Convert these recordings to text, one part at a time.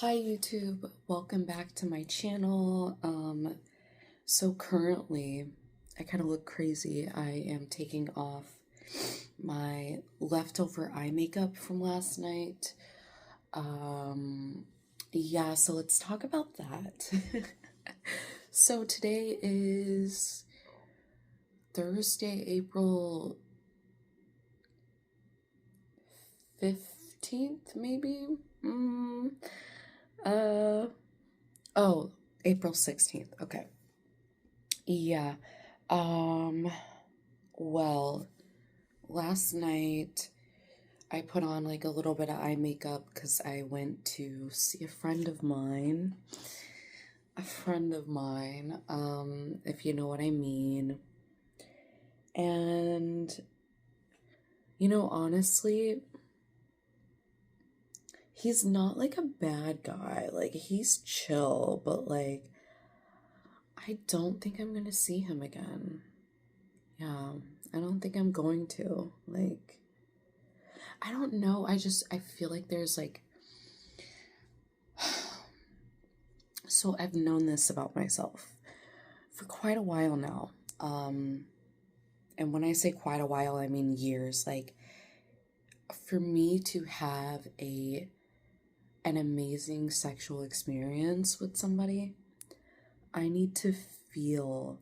Hi YouTube, welcome back to my channel. So currently I kind of look crazy. I am taking off my leftover eye makeup from last night. Yeah, so let's talk about that. So today is Thursday, April 15th, maybe? Uh, oh, April 16th. Okay. Yeah. Um, well, last night I put on like a little bit of eye makeup because I went to see a friend of mine. If you know what I mean. And, honestly, he's not like a bad guy. Like, he's chill, but like, I don't think I'm gonna see him again. Yeah, I don't think I'm going to. Like, I don't know. I feel like there's like, so I've known this about myself for quite a while now. And when I say quite a while, I mean years. Like, for me to have an amazing sexual experience with somebody, I need to feel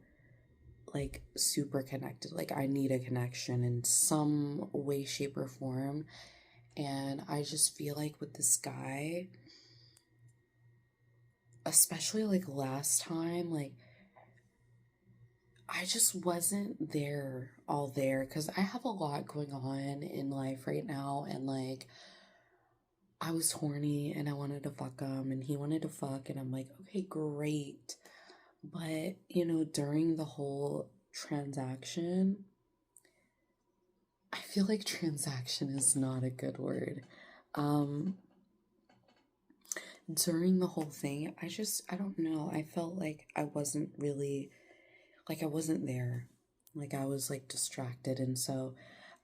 like super connected. Like, I need a connection in some way, shape, or form. And I just feel like with this guy, especially like last time, like I just wasn't all there because I have a lot going on in life right now, and like I was horny and I wanted to fuck him and he wanted to fuck, and I'm like, okay, great. But during the whole transaction, I feel like transaction is not a good word. Um During the whole thing, I don't know. I felt like I wasn't really, like I wasn't there. Like I was like distracted, and so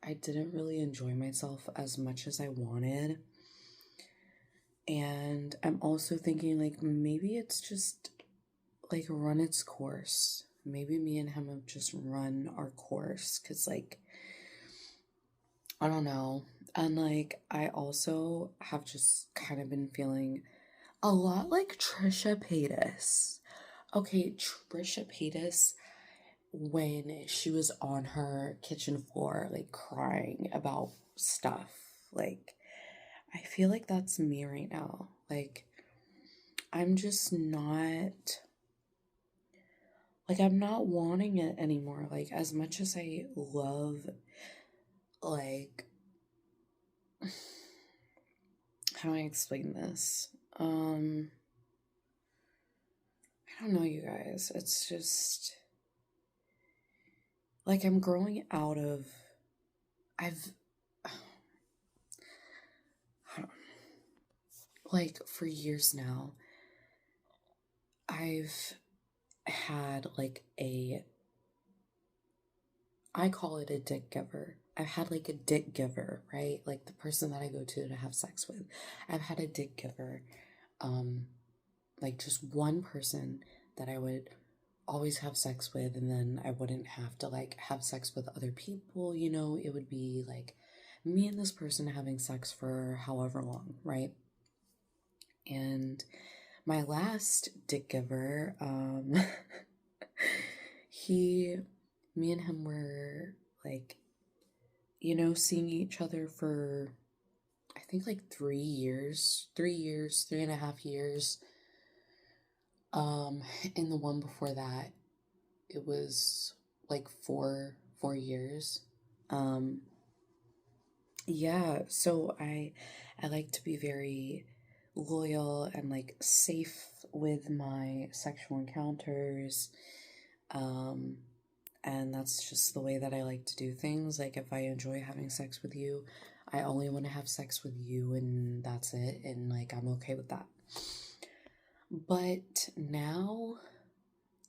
I didn't really enjoy myself as much as I wanted. And I'm also thinking like maybe it's just like run its course. Maybe me and him have just run our course cuz like I don't know. And like I also have just kind of been feeling a lot like Trisha Paytas. Okay, Trisha Paytas, when she was on her kitchen floor, like crying about stuff. Like, I feel like that's me right now. Like, I'm just not, like, I'm not wanting it anymore. Like, as much as I love, like, how do I explain this? I don't know, you guys. It's just, like, I'm growing out of, I've, like, for years now, I've had like I call it a dick giver. I've had like a dick giver, right? Like the person that I go to have sex with. I've had a dick giver. Um, like just one person that I would always have sex with, and then I wouldn't have to like have sex with other people, it would be like me and this person having sex for however long, right? And my last dick giver, he, me and him were like, seeing each other for, I think like 3 years, 3 years, 3.5 years. In the one before that, it was like four years. Um, yeah, so I like to be very loyal and like safe with my sexual encounters. Um, and that's just the way that I like to do things. Like if I enjoy having sex with you, I only want to have sex with you and that's it, and like I'm okay with that. But now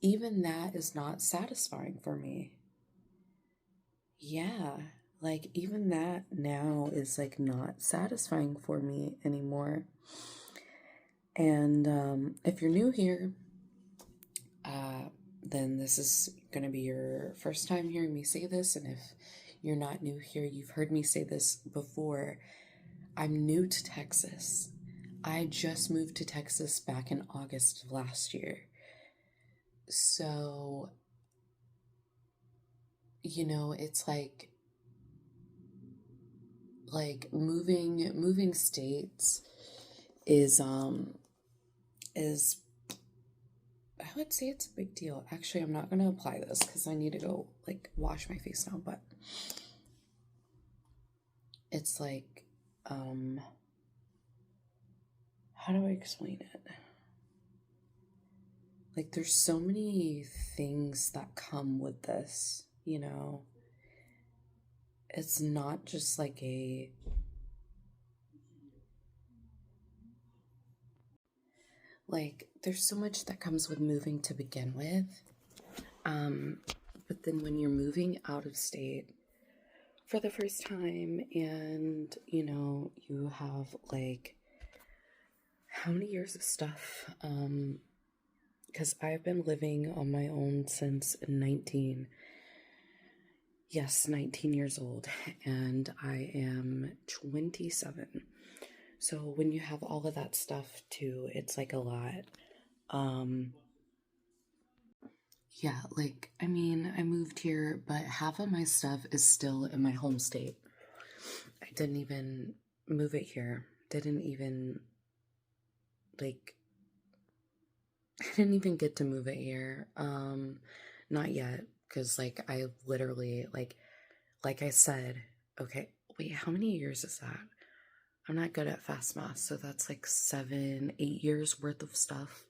even that is not satisfying for me. Yeah, like even that now is like not satisfying for me anymore. And if you're new here, then this is going to be your first time hearing me say this. And if you're not new here, you've heard me say this before. I'm new to Texas. I just moved to Texas back in August of last year. So, you know, it's like moving states is I would say it's a big deal. Actually, I'm not going to apply this because I need to go like wash my face now, but it's like how do I explain it? Like there's so many things that come with this, you know. It's not just like there's so much that comes with moving to begin with. But then when you're moving out of state for the first time and, you know, you have like how many years of stuff? Because I've been living on my own since 19 years old, and I am 27. So when you have all of that stuff too, it's like a lot. Yeah, like, I mean, I moved here, but half of my stuff is still in my home state. I didn't even move it here. Didn't even, like, I didn't even get to move it here. Not yet, because, like, I literally, like I said, okay, wait, how many years is that? I'm not good at fast math, so that's like 7, 8 years worth of stuff.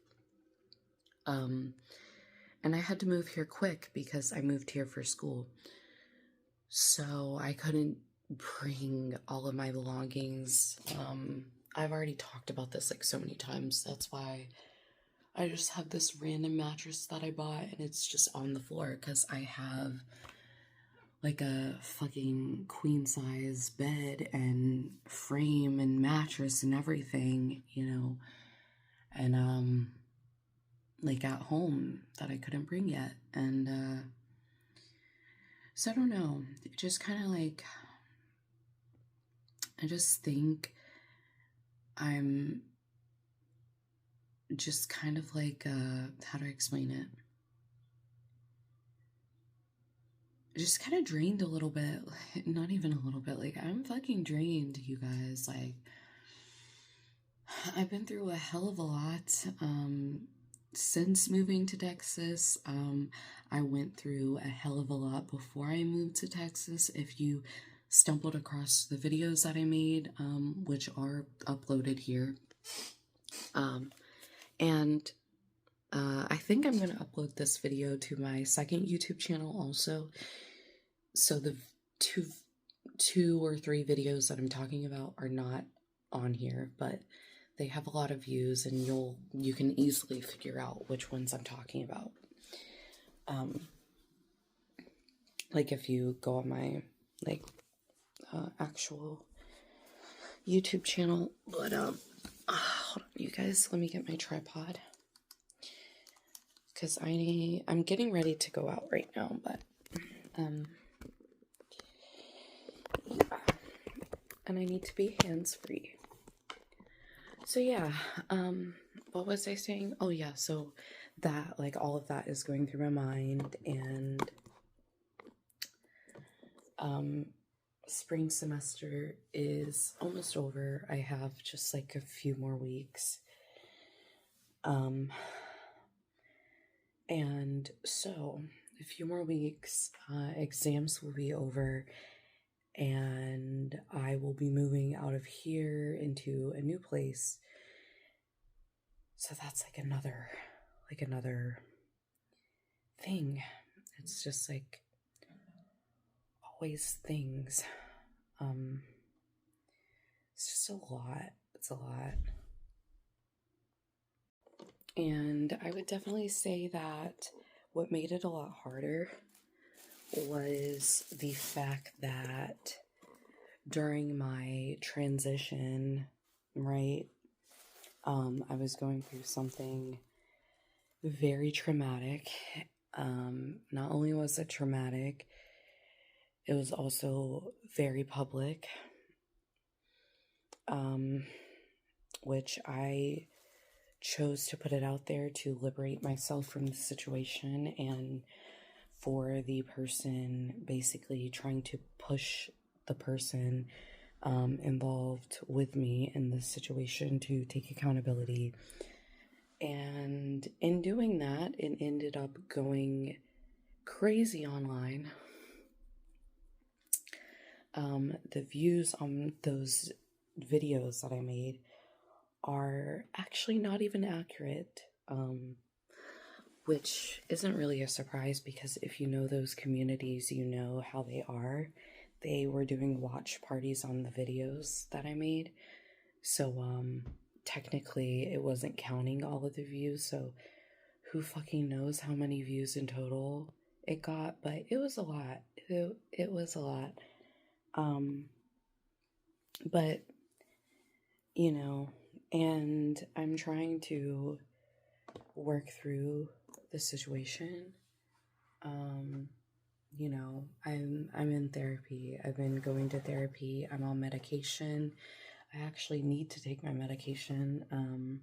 And I had to move here quick because I moved here for school. So I couldn't bring all of my belongings. I've already talked about this like so many times. That's why I just have this random mattress that I bought and it's just on the floor because I have like a fucking queen size bed and frame and mattress and everything, you know, and like at home that I couldn't bring yet. And so I don't know, it just kind of like, I just think I'm just kind of like, how do I explain it? Just kind of drained a little bit, not even a little bit, like I'm fucking drained, you guys. Like I've been through a hell of a lot since moving to Texas. I went through a hell of a lot before I moved to Texas. If you stumbled across the videos that I made, which are uploaded here, and I think I'm going to upload this video to my second YouTube channel also. So the two or three videos that I'm talking about are not on here, but they have a lot of views and you can easily figure out which ones I'm talking about. Like if you go on my actual YouTube channel, but hold on, you guys, let me get my tripod because I'm getting ready to go out right now, but yeah. And I need to be hands-free. So yeah, what was I saying? Oh yeah, so that, like, all of that is going through my mind, and spring semester is almost over. I have just like a few more weeks. And so a few more weeks, exams will be over, and I will be moving out of here into a new place. So that's like another thing. It's just like always things. It's just a lot. It's a lot. And I would definitely say that what made it a lot harder was the fact that during my transition, right, I was going through something very traumatic. Not only was it traumatic, it was also very public, which I chose to put it out there to liberate myself from the situation and for the person basically trying to push the person involved with me in this situation to take accountability. And in doing that, it ended up going crazy online. The views on those videos that I made are actually not even accurate, which isn't really a surprise because if you know those communities, you know how they are. They were doing watch parties on the videos that I made, so technically it wasn't counting all of the views, so who fucking knows how many views in total it got, but it was a lot. It was a lot. But you know, and I'm trying to work through the situation. You know, I'm in therapy. I've been going to therapy. I'm on medication. I actually need to take my medication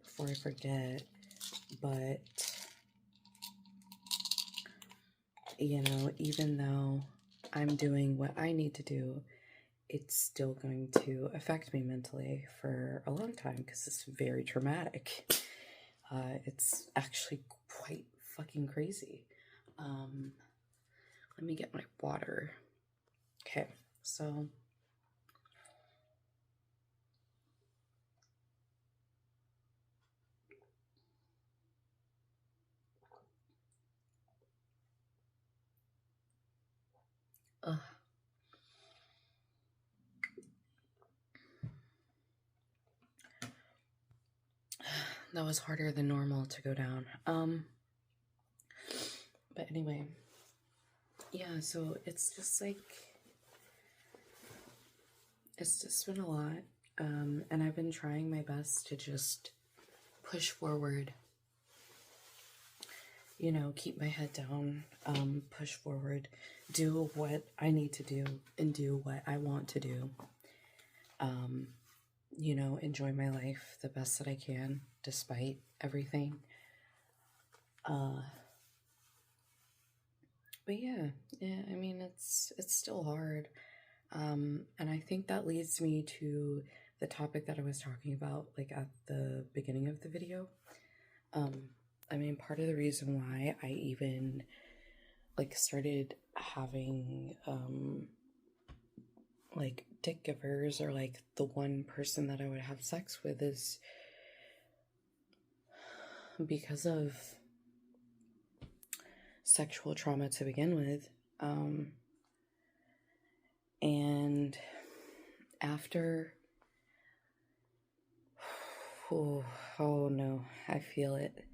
before I forget. But you know, even though I'm doing what I need to do, it's still going to affect me mentally for a long time because it's very traumatic. It's actually quite fucking crazy. Let me get my water. Okay, so that was harder than normal to go down. But anyway, yeah, so it's just like, it's just been a lot. And I've been trying my best to just push forward, you know, keep my head down, push forward, do what I need to do, and do what I want to do. You know, enjoy my life the best that I can, despite everything. But yeah, I mean, it's still hard. And I think that leads me to the topic that I was talking about, like at the beginning of the video. I mean, part of the reason why I even like started having like dick givers, or like the one person that I would have sex with, is because of sexual trauma to begin with. And after, oh no, I feel it.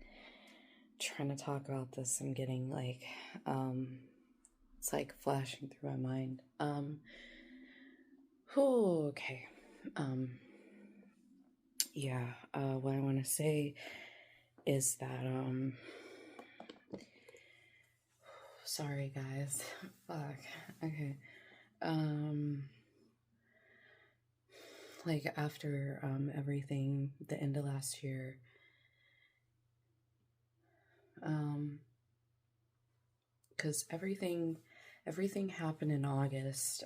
Trying to talk about this, I'm getting like, it's like flashing through my mind. Okay. Yeah, what I want to say is that, sorry guys, fuck, okay, like after, everything, the end of last year, because everything happened in August,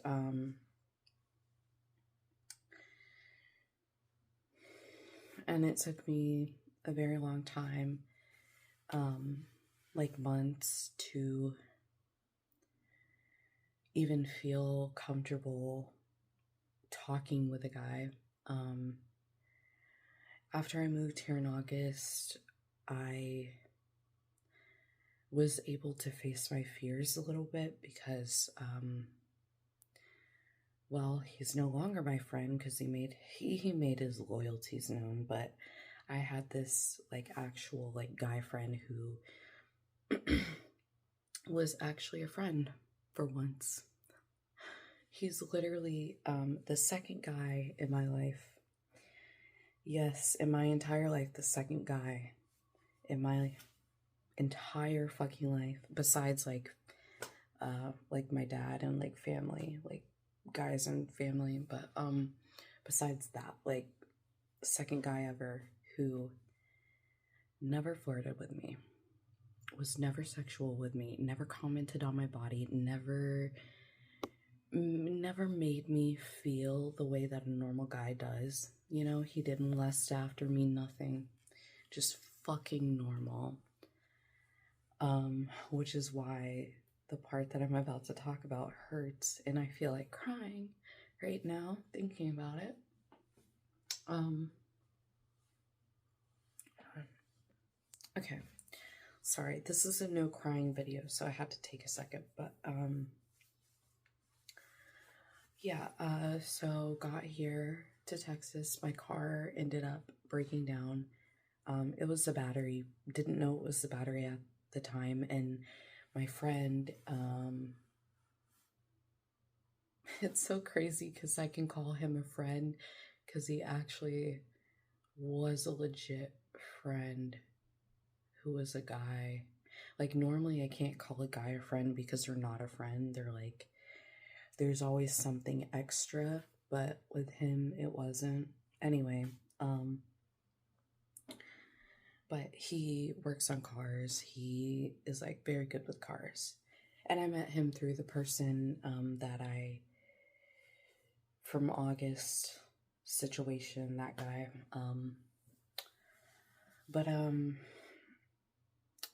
and it took me a very long time, like months, to even feel comfortable talking with a guy. After I moved here in August, I was able to face my fears a little bit because, well, he's no longer my friend because he made his loyalties known, but I had this like actual like guy friend who was actually a friend for once. He's literally the second guy in my life Yes, in my entire life, the second guy in my entire fucking life, besides like my dad and like family, like guys and family, but besides that, like second guy ever who never flirted with me, was never sexual with me, never commented on my body, never made me feel the way that a normal guy does. You know, he didn't lust after me, nothing. Just fucking normal. Which is why the part that I'm about to talk about hurts and I feel like crying right now thinking about it. Okay. Sorry, this is a no crying video, so I had to take a second, but yeah, so got here to Texas. My car ended up breaking down. It was the battery. Didn't know it was the battery at the time, and my friend, it's so crazy because I can call him a friend because he actually was a legit friend who was a guy. Like, normally I can't call a guy a friend because they're not a friend. They're like, there's always something extra, but with him, it wasn't. Anyway, but he works on cars. He is like very good with cars. And I met him through the person that from August situation, that guy. But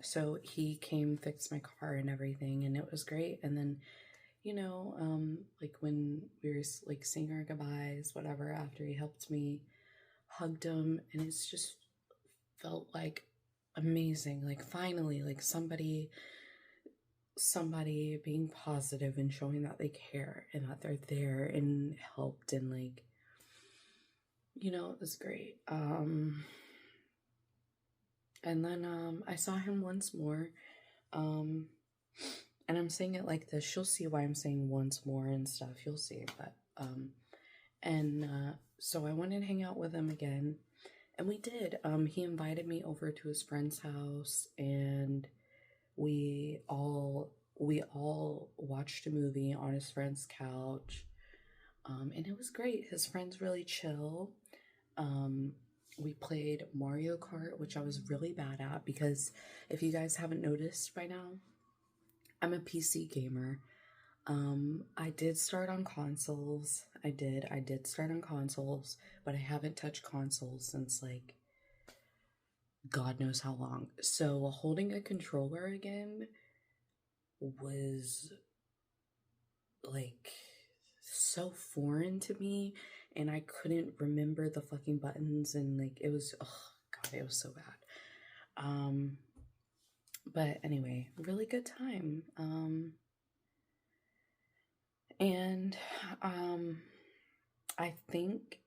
so he came, fixed my car and everything, and it was great. And then, you know, like when we were like saying our goodbyes, whatever, after he helped me, hugged him, and it's just felt like amazing. Like finally, like somebody being positive and showing that they care and that they're there and helped, and like, you know, it was great. And then I saw him once more. And I'm saying it like this. You'll see why I'm saying once more and stuff. You'll see. But so I went and hang out with him again, and we did. He invited me over to his friend's house, and we all watched a movie on his friend's couch. And it was great. His friend's really chill. We played Mario Kart, which I was really bad at because if you guys haven't noticed by now, I'm a PC gamer. I did start on consoles. I did start on consoles, but I haven't touched consoles since like God knows how long. So holding a controller again was like so foreign to me, and I couldn't remember the fucking buttons, and like it was, oh God, it was so bad. But anyway, really good time. And I think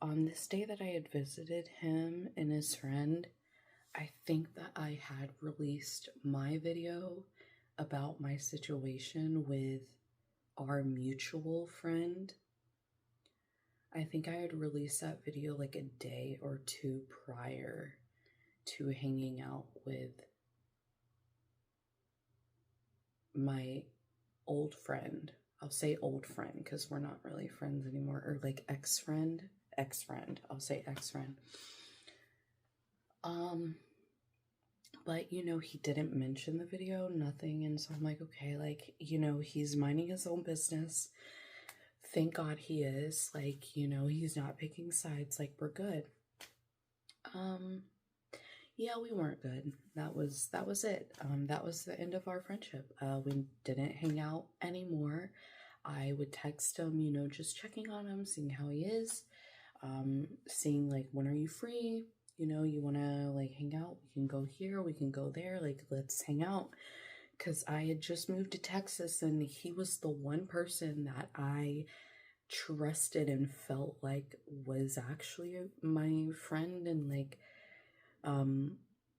on this day that I had visited him and his friend, I think that I had released my video about my situation with our mutual friend. I think I had released that video like a day or two prior to hanging out with my old friend. I'll say old friend because we're not really friends anymore, or like ex-friend. I'll say ex-friend. But you know, he didn't mention the video, nothing, and so I'm like, okay, like, you know, he's minding his own business. Thank God he is. Like, you know, he's not picking sides, like we're good. Yeah, we weren't good. That was it. That was the end of our friendship. We didn't hang out anymore. I would text him, you know, just checking on him, seeing how he is, seeing like, when are you free? You know, you want to like hang out? We can go here, we can go there, like let's hang out. Because I had just moved to Texas, and he was the one person that I trusted and felt like was actually my friend, and like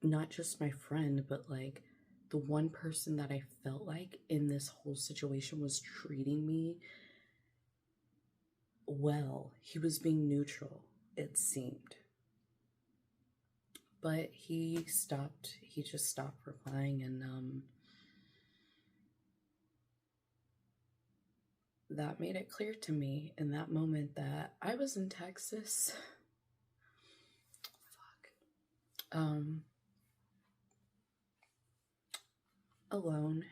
not just my friend, but like the one person that I felt like in this whole situation was treating me well. He was being neutral. it seemed. But he just stopped replying, and that made it clear to me in that moment that I was in Texas. Alone.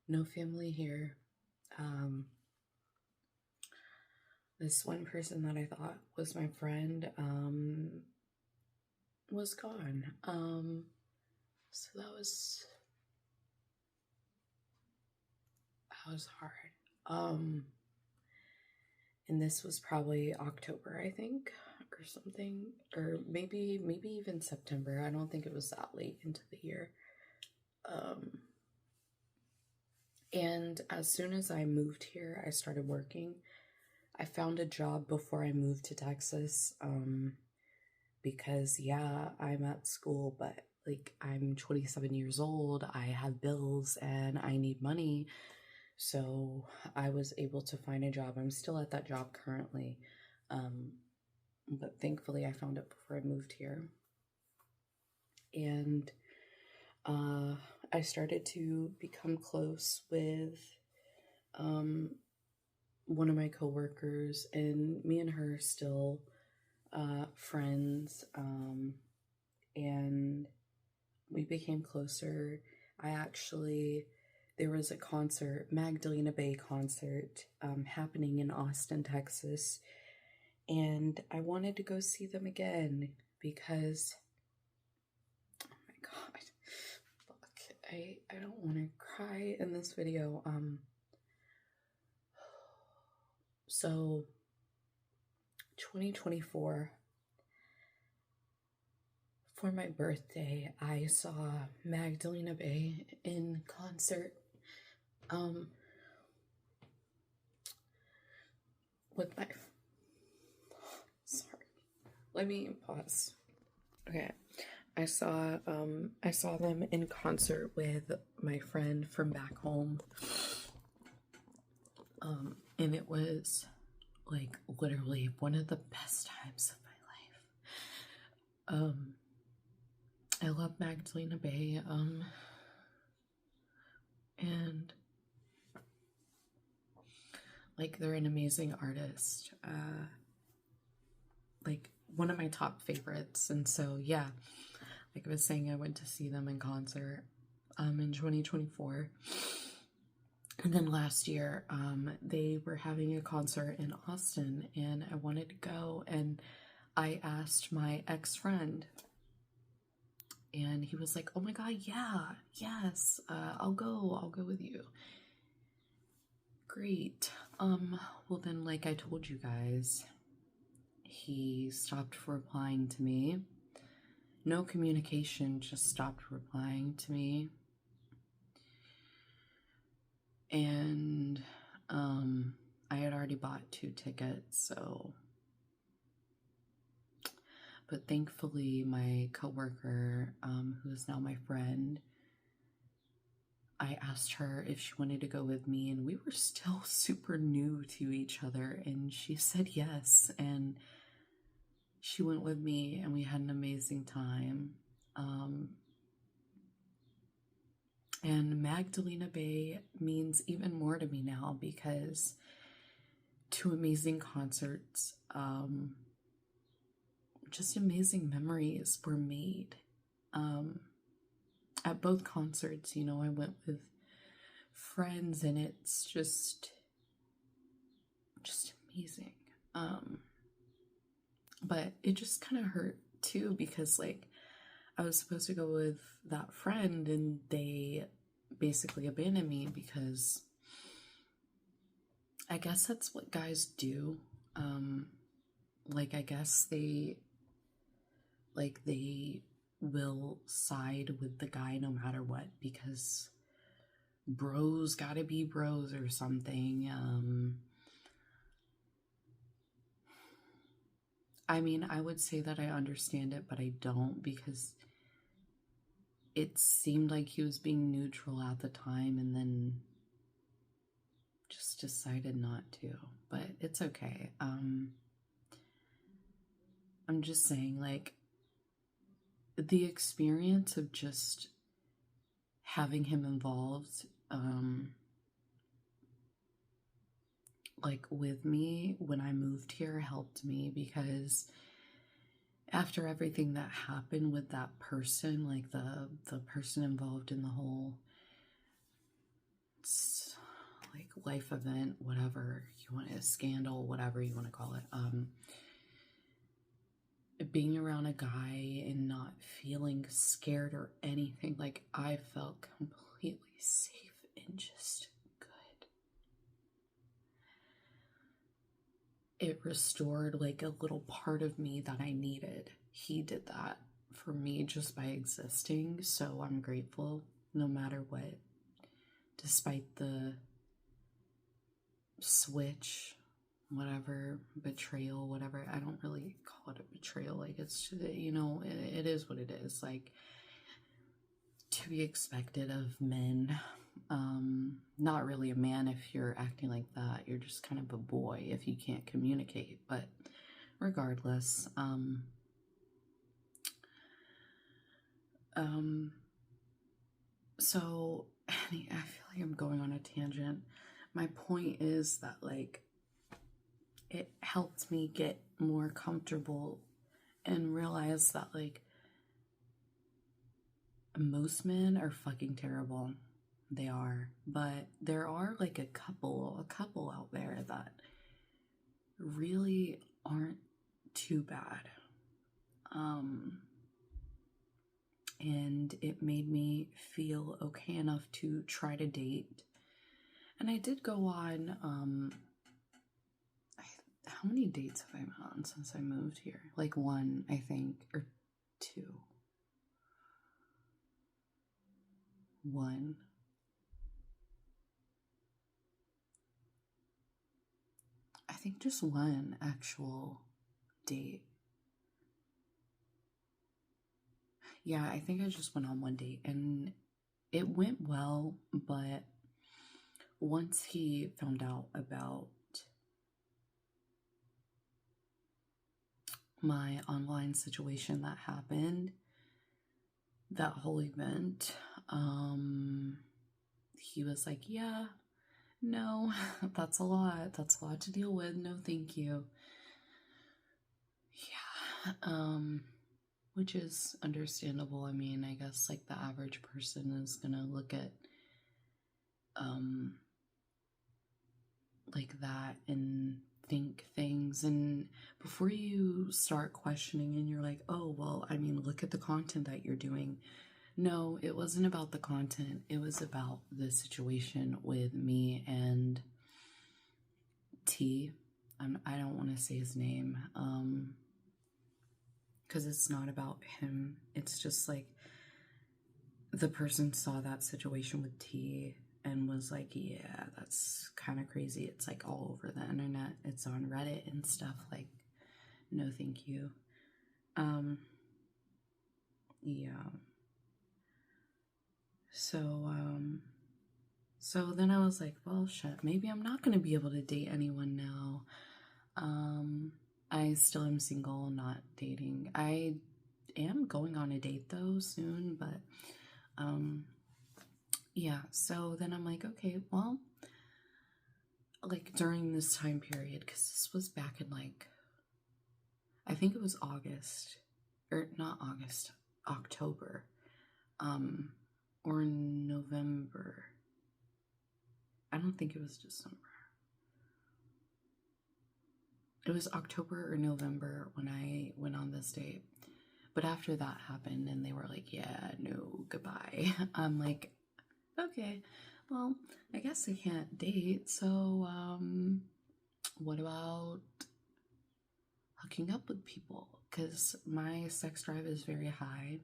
No family here. This one person that I thought was my friend, was gone. So that was hard. And this was probably October, I think, or something, or maybe even September. I don't think it was that late into the year. And as soon as I moved here, I started working. I found a job before I moved to Texas, because yeah, I'm at school, but like I'm 27 years old, I have bills, and I need money. So I was able to find a job. I'm still at that job currently, but thankfully I found it before I moved here. And I started to become close with one of my coworkers, and me and her still friends, and we became closer. There was a concert, Magdalena Bay concert, happening in Austin, Texas, and I wanted to go see them again because, oh my god, fuck, I don't want to cry in this video. So 2024, for my birthday, I saw Magdalena Bay in concert. With my, sorry, let me pause. Okay, I saw them in concert with my friend from back home. And it was like literally one of the best times of my life. I love Magdalena Bay, and like they're an amazing artist, like one of my top favorites. And so yeah, like I was saying, I went to see them in concert in 2024. And then last year, they were having a concert in Austin, and I wanted to go, and I asked my ex-friend, and he was like, oh my god, yeah, yes, I'll go with you. Great. Well then, like I told you guys, he stopped replying to me. No communication, just stopped replying to me. And I had already bought 2 tickets, so, but thankfully my coworker, who is now my friend, I asked her if she wanted to go with me, and we were still super new to each other, and she said yes, and she went with me, and we had an amazing time. And Magdalena Bay means even more to me now because 2 amazing concerts, just amazing memories were made. At both concerts, you know, I went with friends, and it's just amazing. But it just kind of hurt too, because like I was supposed to go with that friend, and they basically abandoned me because I guess that's what guys do. Like I guess they will side with the guy no matter what, because bros gotta be bros or something. I mean, I would say that I understand it, but I don't, because it seemed like he was being neutral at the time, and then just decided not to, but it's okay. I'm just saying, like, the experience of just having him involved, like with me when I moved here helped me, because after everything that happened with that person, like the person involved in the whole like life event, whatever you want, a scandal, whatever you want to call it, being around a guy and not feeling scared or anything, like I felt completely safe and just good. It restored like a little part of me that I needed. He did that for me just by existing, so I'm grateful no matter what, despite the switch, whatever, betrayal, whatever. I don't really call it a betrayal. Like, it's, you know, it is what it is. Like, to be expected of men. Not really a man if you're acting like that. You're just kind of a boy if you can't communicate. But regardless, so I feel like I'm going on a tangent. My point is that, like, it helped me get more comfortable and realize that, like, most men are fucking terrible. They are. But there are, like, a couple out there that really aren't too bad. And it made me feel okay enough to try to date. And I did go on, how many dates have I been on since I moved here? Like one, I think, or two. One. I think just one actual date. Yeah, I think I just went on one date and it went well, but once he found out about my online situation that happened, that whole event, he was like, yeah, no, that's a lot. That's a lot to deal with. No, thank you. Yeah, which is understandable. I mean, I guess like the average person is gonna look at like that and think things, and before you start questioning and you're like, oh well, I mean, look at the content that you're doing. No, it wasn't about the content. It was about the situation with me and T. I don't want to say his name, because it's not about him. It's just like the person saw that situation with T and was like, yeah, that's kind of crazy. It's like all over the internet. It's on Reddit and stuff. Like, no, thank you. Yeah. So then I was like, well, shit, maybe I'm not going to be able to date anyone now. I still am single, not dating. I am going on a date though soon, but yeah. So then I'm like, okay, well, like during this time period, because this was back in like, I think it was August, or not August, October, or November. I don't think it was December. It was October or November when I went on this date. But after that happened and they were like, yeah, no, goodbye. I'm like, okay, well, I guess I can't date. So, what about hooking up with people? Because my sex drive is very high.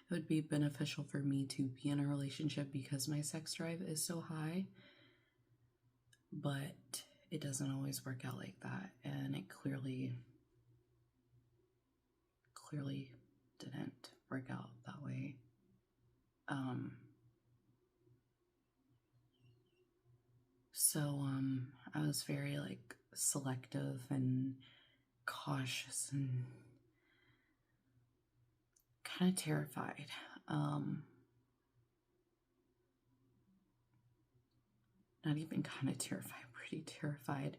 It would be beneficial for me to be in a relationship because my sex drive is so high. But it doesn't always work out like that. And it clearly didn't work out that way. So, I was very like selective and cautious and kind of terrified. Not even kind of terrified, pretty terrified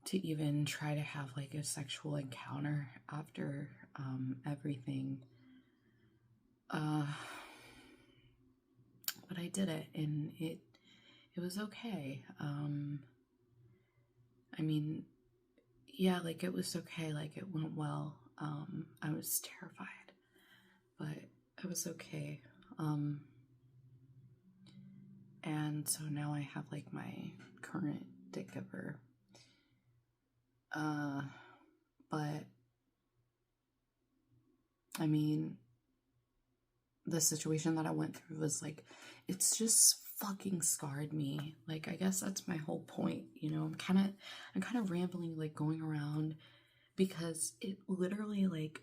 to even try to have like a sexual encounter after everything. But I did it, and it was okay. I mean, yeah, like it was okay, like it went well. I was terrified, but it was okay. And so now I have like my current dick giver. But I mean, the situation that I went through was like, it's just fucking scarred me. Like, I guess that's my whole point, you know. I'm kind of rambling, like going around, because it literally, like,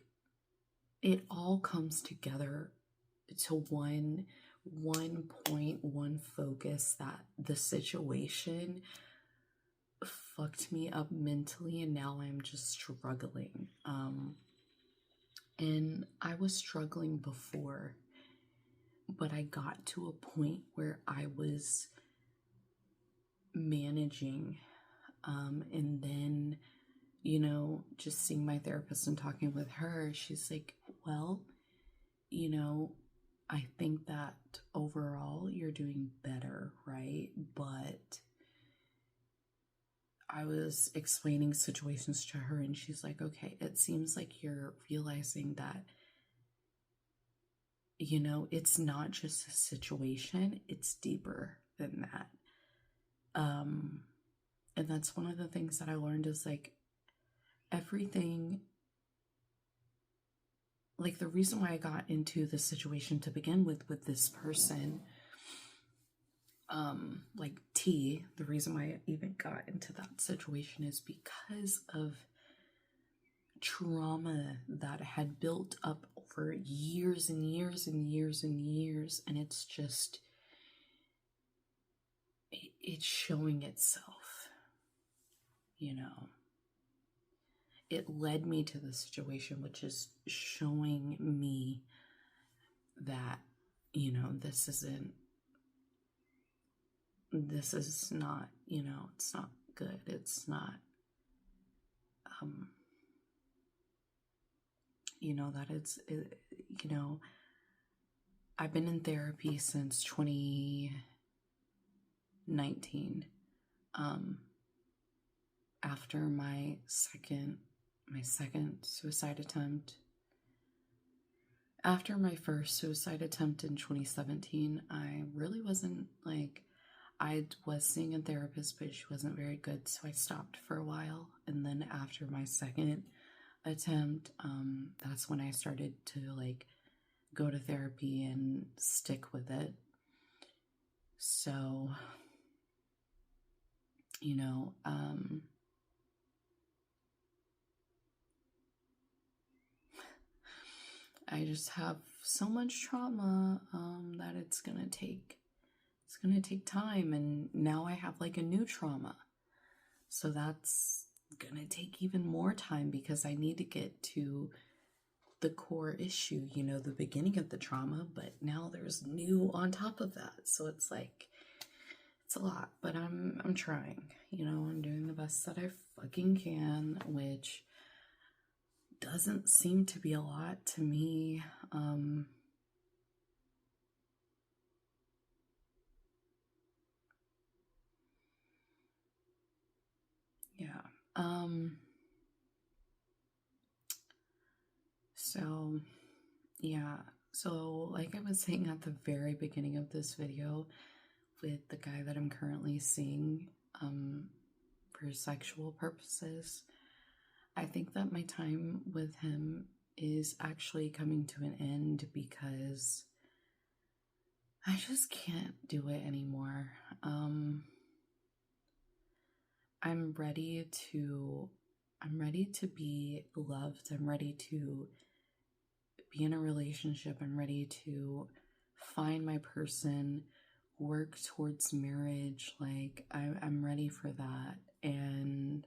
it all comes together to one point, one focus, that the situation fucked me up mentally, and now I'm just struggling. And I was struggling before, but I got to a point where I was managing, and then, you know, just seeing my therapist and talking with her, she's like, well, you know, I think that overall you're doing better, right? But I was explaining situations to her, and she's like, okay, it seems like you're realizing that, you know, it's not just a situation, it's deeper than that. And that's one of the things that I learned is like everything, like the reason why I got into this situation to begin with this person, like T, the reason why I even got into that situation is because of trauma that had built up over years and years and years and years, and it's just, it's showing itself, you know. It led me to the situation, which is showing me that, you know, this is not, you know, it's not good. It's not, you know, that you know, I've been in therapy since 2019. After my second suicide attempt. After my first suicide attempt in 2017, I really wasn't like, I was seeing a therapist, but she wasn't very good, so I stopped for a while. And then after my second attempt, that's when I started to like go to therapy and stick with it. So, you know, I just have so much trauma that it's gonna take time, and now I have like a new trauma, so that's gonna take even more time because I need to get to the core issue, you know, the beginning of the trauma, but now there's new on top of that, so it's like, it's a lot, but I'm trying, you know, I'm doing the best that I fucking can, which doesn't seem to be a lot to me. Yeah. So yeah. So like I was saying at the very beginning of this video, with the guy that I'm currently seeing, for sexual purposes, I think that my time with him is actually coming to an end because I just can't do it anymore. I'm ready to be loved. I'm ready to be in a relationship. I'm ready to find my person work towards marriage. Like, I'm ready for that. And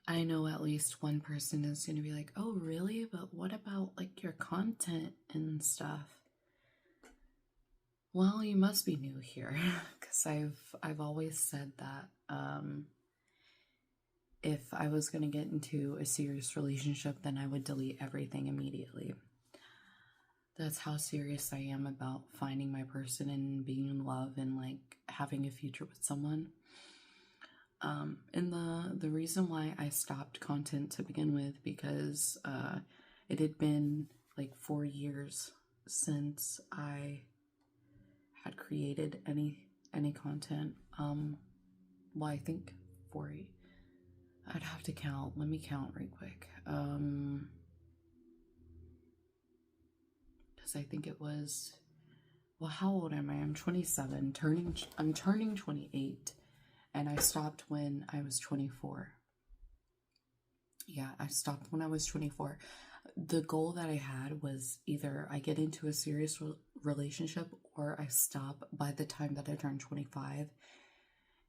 I know at least one person is going to be like, oh, really? But what about like your content and stuff? Well, you must be new here, because I've always said that if I was going to get into a serious relationship, then I would delete everything immediately. That's how serious I am about finding my person and being in love and like having a future with someone. And the reason why I stopped content to begin with, because it had been like 4 years since I had created any content. Well, I think 4. I'd have to count. Let me count right quick. Because I think it was. Well, how old am I? I'm 27. I'm turning 28, and I stopped when I was 24. Yeah, I stopped when I was 24. The goal that I had was either I get into a serious relationship or I stop by the time that I turned 25.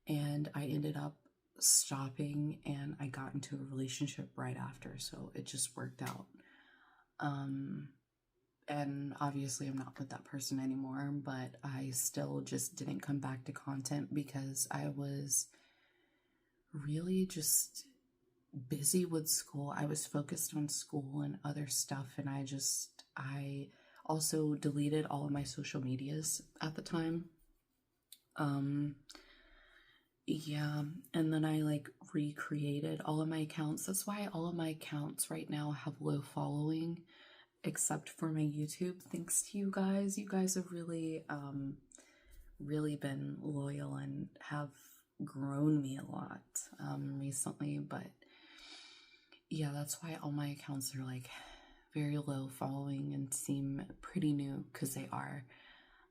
And I ended up stopping and I got into a relationship right after. So it just worked out. And obviously I'm not with that person anymore, but I still just didn't come back to content because I was really just busy with school. I was focused on school and other stuff, and I also deleted all of my social medias at the time. Yeah, and then I like recreated all of my accounts. That's why all of my accounts right now have low following, except for my YouTube. Thanks to you guys. You guys have really really been loyal and have grown me a lot recently. But yeah, that's why all my accounts are like very low following and seem pretty new, because they are.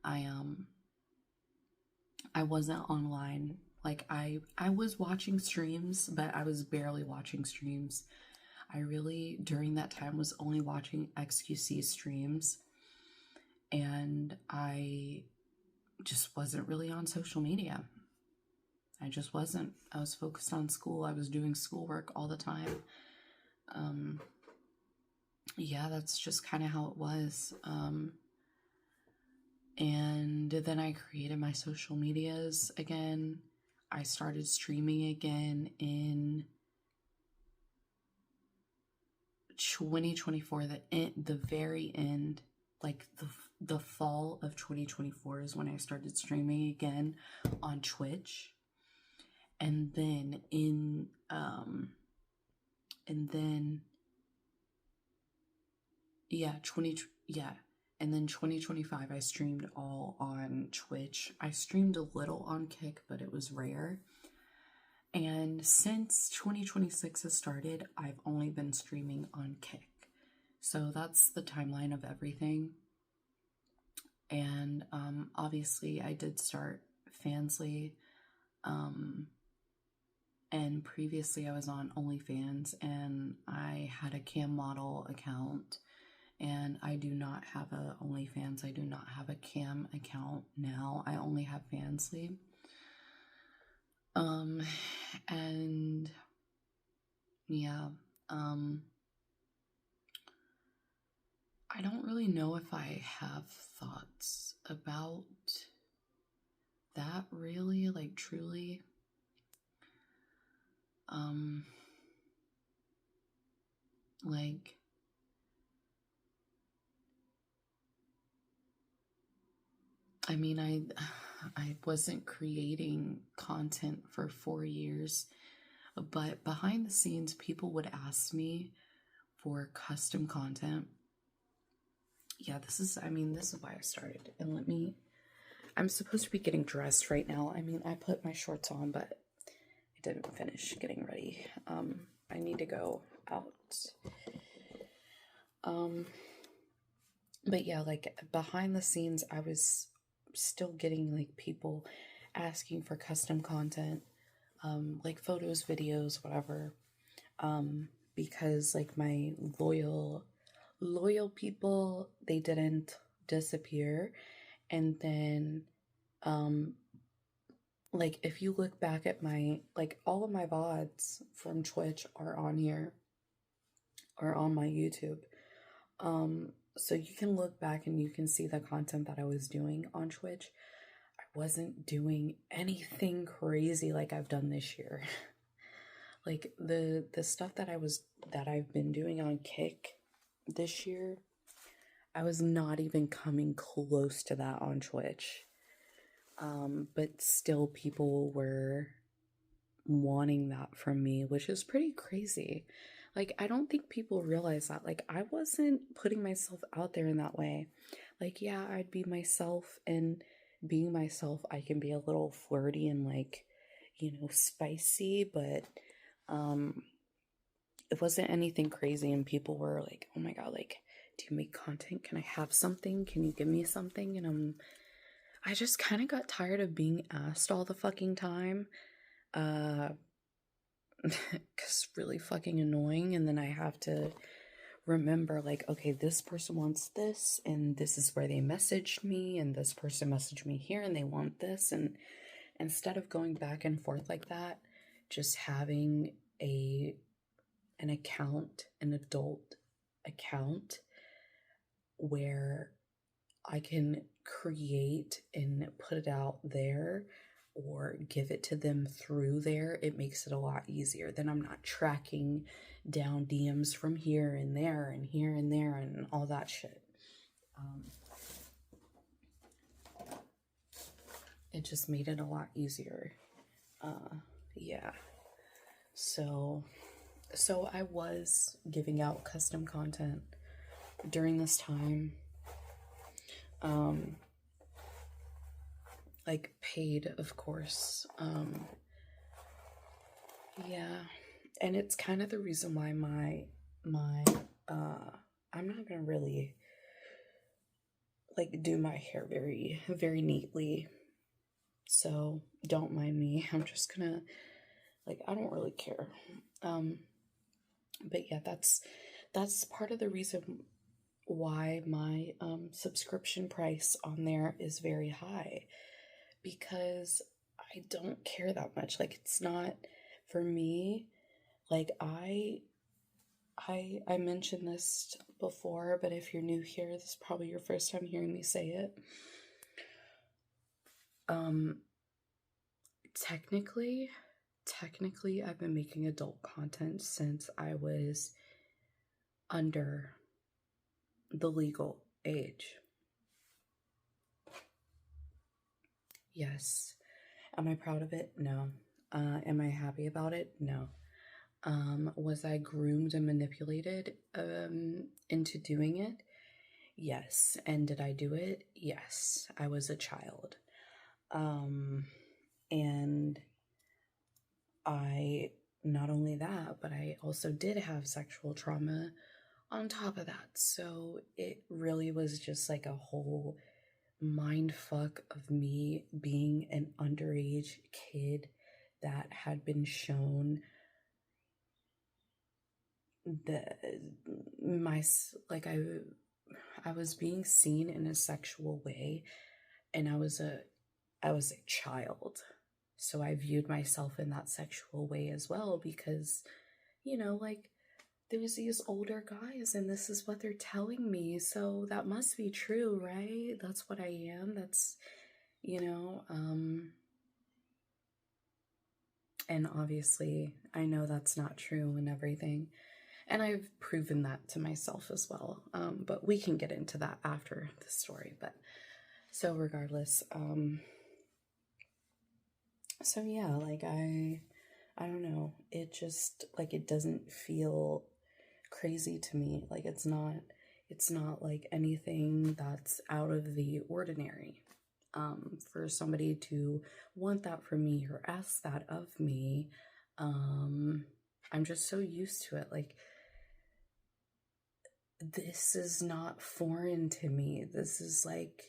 I wasn't online. Like I was watching streams, but I was barely watching streams. I really, during that time, was only watching XQC streams, and I just wasn't really on social media. I just wasn't. I was focused on school. I was doing schoolwork all the time. Yeah, that's just kind of how it was. And then I created my social medias again. I started streaming again in 2024, the very end, like the fall of 2024 is when I started streaming again on Twitch. And then and then 2025 I streamed all on Twitch. I streamed a little on Kick, but it was rare. And since 2026 has started, I've only been streaming on Kick. So that's the timeline of everything. And obviously I did start Fansly. And previously I was on OnlyFans, and I had a cam model account, and I do not have a OnlyFans. I do not have a cam account now. I only have Fansly. And yeah, I don't really know if I have thoughts about that really, like truly. Like, I mean, I wasn't creating content for 4 years, but behind the scenes, people would ask me for custom content. Yeah, this is why I started. And I'm supposed to be getting dressed right now. I mean, I put my shorts on, but I didn't finish getting ready. I need to go out. But yeah, like behind the scenes, I was still getting like people asking for custom content, like photos, videos, whatever. Because like my loyal people, they didn't disappear, And then, like, if you look back at my, like, all of my VODs from Twitch are on here, or on my YouTube. So you can look back and you can see the content that I was doing on Twitch. I wasn't doing anything crazy like I've done this year. Like the stuff that I've been doing on Kick this year, I was not even coming close to that on Twitch. But still people were wanting that from me, which is pretty crazy. Like, I don't think people realize that. Like, I wasn't putting myself out there in that way. Like, yeah, I'd be myself, and being myself, I can be a little flirty and, like, spicy, but it wasn't anything crazy. And people were like, oh my God, like, do you make content? Can I have something? Can you give me something? And I just kind of got tired of being asked all the fucking time. Because really fucking annoying. And then I have to remember, like, okay, this person wants this, and this is where they messaged me, and this person messaged me here, and they want this. And instead of going back and forth like that, just having an account, an adult account, where I can create and put it out there or give it to them through there, it makes it a lot easier. Then I'm not tracking down DMs from here and there and here and there and all that shit. It just made it a lot easier. Yeah. So I was giving out custom content during this time. Like paid, of course. Yeah. And it's kind of the reason why I'm not gonna really like do my hair very, very neatly. So don't mind me. I'm just gonna, like, I don't really care. But yeah, that's part of the reason why my subscription price on there is very high, because I don't care that much. Like, it's not for me. Like, I mentioned this before, but if you're new here, this is probably your first time hearing me say it. Technically I've been making adult content since I was under the legal age. Yes. Am I proud of it? No. Am I happy about it? No. Was I groomed and manipulated into doing it? Yes. And did I do it? Yes. I was a child. And I, not only that, but I also did have sexual trauma on top of that. So it really was just like a whole mind fuck of me being an underage kid that had been shown I was being seen in a sexual way, and I was a child. So I viewed myself in that sexual way as well, because, like, there was these older guys and this is what they're telling me. So that must be true, right? That's what I am. That's, and obviously I know that's not true and everything. And I've proven that to myself as well. But we can get into that after the story. But so regardless, so yeah, like I don't know. It just, like, it doesn't feel crazy to me. Like, it's not like anything that's out of the ordinary. For somebody to want that from me or ask that of me, I'm just so used to it. Like, this is not foreign to me. This is like,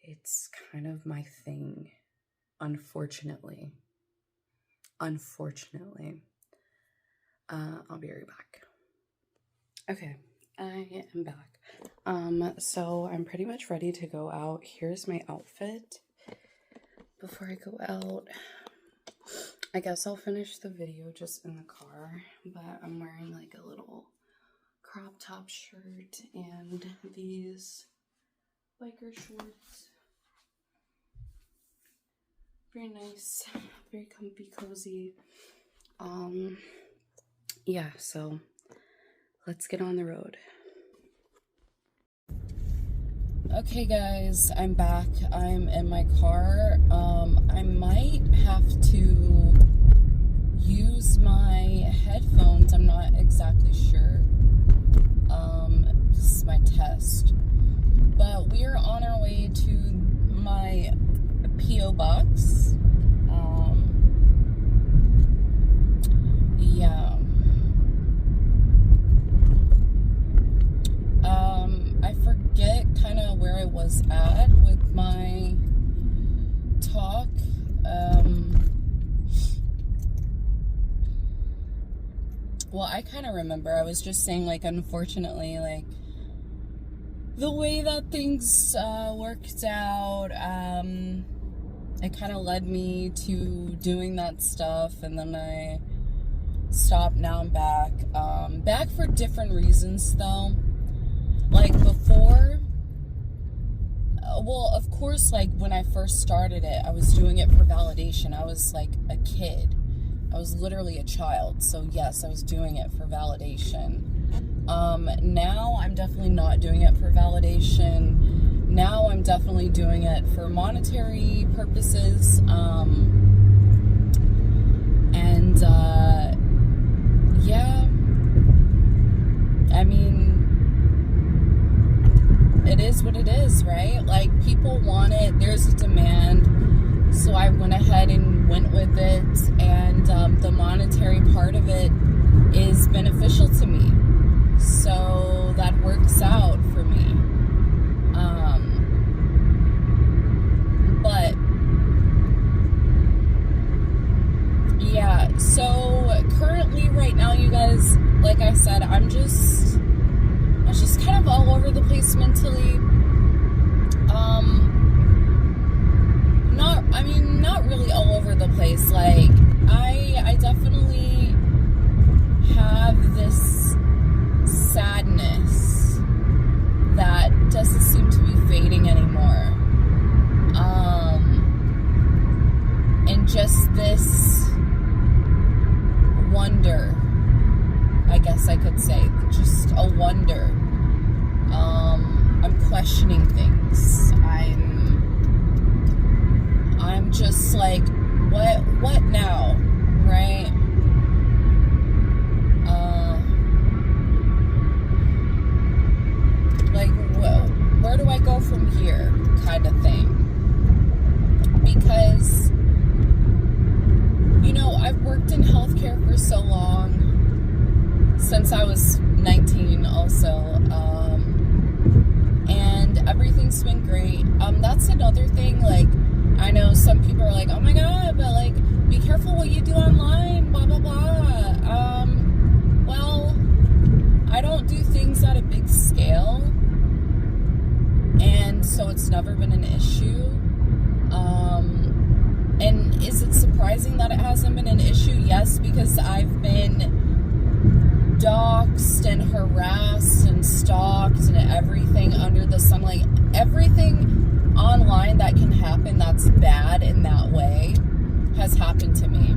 it's kind of my thing, unfortunately. I'll be right back. Okay, I am back. So I'm pretty much ready to go out. Here's my outfit. Before I go out, I guess I'll finish the video just in the car, but I'm wearing like a little crop top shirt and these biker shorts. Very nice, very comfy, cozy. Yeah, so let's get on the road. Okay guys, I'm back. I'm in my car. I might have to use my headphones. I'm not exactly sure. This is my test. But we are on our way to my P.O. box. Yeah. I forget kind of where I was at with my talk. Well, I kind of remember. I was just saying, like, unfortunately, like, the way that things worked out, it kind of led me to doing that stuff, and then I stopped. Now I'm back. Back for different reasons, though. Like, before, well, of course, like, when I first started it, I was doing it for validation. I was, like, a kid. I was literally a child. So, yes, I was doing it for validation. Now I'm definitely not doing it for validation. Now I'm definitely doing it for monetary purposes. Yeah, I mean, it is what it is, right? Like, people want it. There's a demand. So I went ahead and went with it. And the monetary part of it is beneficial to me. So that works out for me. But yeah, so currently right now, you guys, like I said, I'm just kind of all over the place mentally. Not really all over the place. Like, I definitely have this sadness that doesn't seem to be fading anymore. And just this wonder, I guess I could say, just a wonder. I'm questioning things. I'm just like, what now, right? Like, where do I go from here, kind of thing? Because, you know, I've worked in healthcare for so long, since I was 19 also, and everything's been great. That's another thing. Like, I know some people are like, oh my god, but like, be careful what you do online, blah blah blah. Well, I don't do things at a big scale, and so it's never been an issue. And is it surprising that it hasn't been an issue? Yes, because I've been doxxed and harassed and stalked and everything under the sun. Like, everything online that can happen that's bad in that way has happened to me.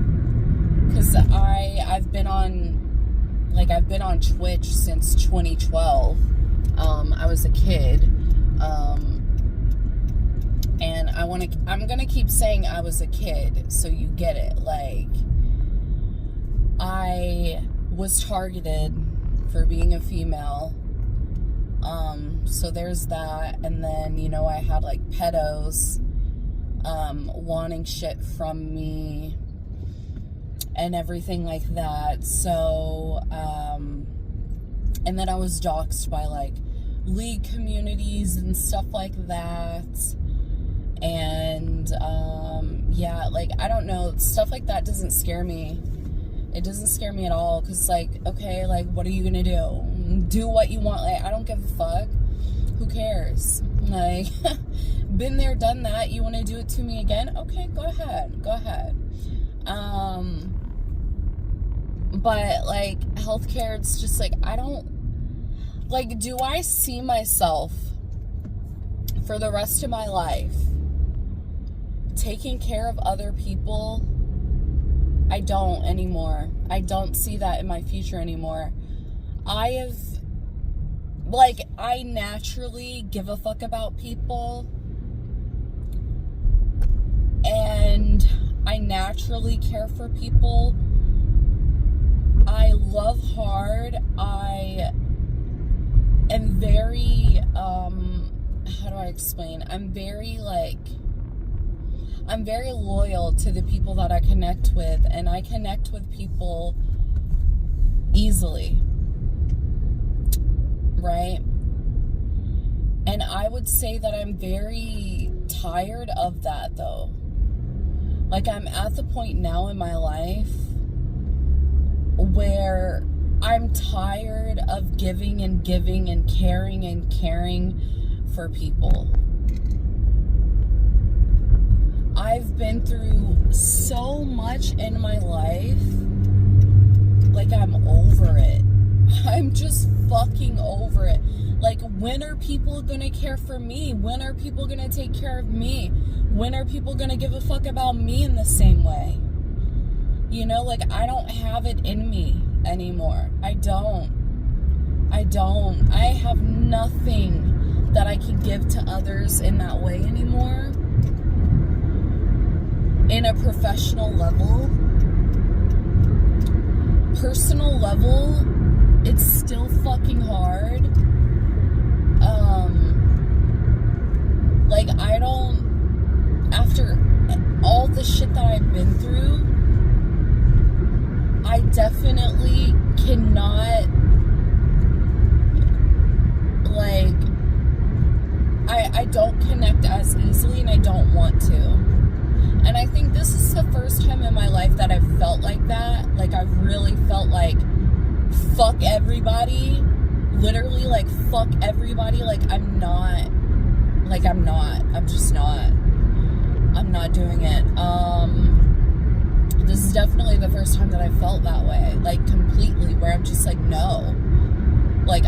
Because I've been on Twitch since 2012. I was a kid. And I'm gonna keep saying I was a kid, so you get it. Like, I was targeted for being a female. So there's that. And then, you know, I had like pedos, wanting shit from me and everything like that. So, and then I was doxxed by like league communities and stuff like that. And, yeah, like, I don't know, stuff like that doesn't scare me. It doesn't scare me at all, because, like, okay, like, what are you gonna do? do what you want. Like, I don't give a fuck. Who cares? Like, been there, done that. You want to do it to me again? Okay, go ahead. But, like, healthcare, it's just, like, I don't, like, do I see myself for the rest of my life taking care of other people? I don't anymore. I don't see that in my future anymore. I naturally give a fuck about people, and I naturally care for people. I love hard. I am very, how do I explain? I'm very loyal to the people that I connect with, and I connect with people easily, right? And I would say that I'm very tired of that, though. Like, I'm at the point now in my life where I'm tired of giving and caring for people. I've been through so much in my life. Like, I'm over it. I'm just fucking over it. Like, when are people gonna care for me? When are people gonna take care of me? When are people gonna give a fuck about me in the same way? You know, like, I don't have it in me anymore. I don't. I have nothing that I can give to others in that way anymore. In a professional level. Personal level, it's still fucking hard. Like, I don't, after all the shit that I've been through, I definitely cannot, like, I don't connect as easily, and I don't want to. And I think this is the first time in my life that I've felt like that. Like, I've really felt like, fuck everybody. Literally, like, fuck everybody. Like, I'm not doing it. This is definitely the first time that I felt that way. Like, completely. Where I'm just like, no. Like,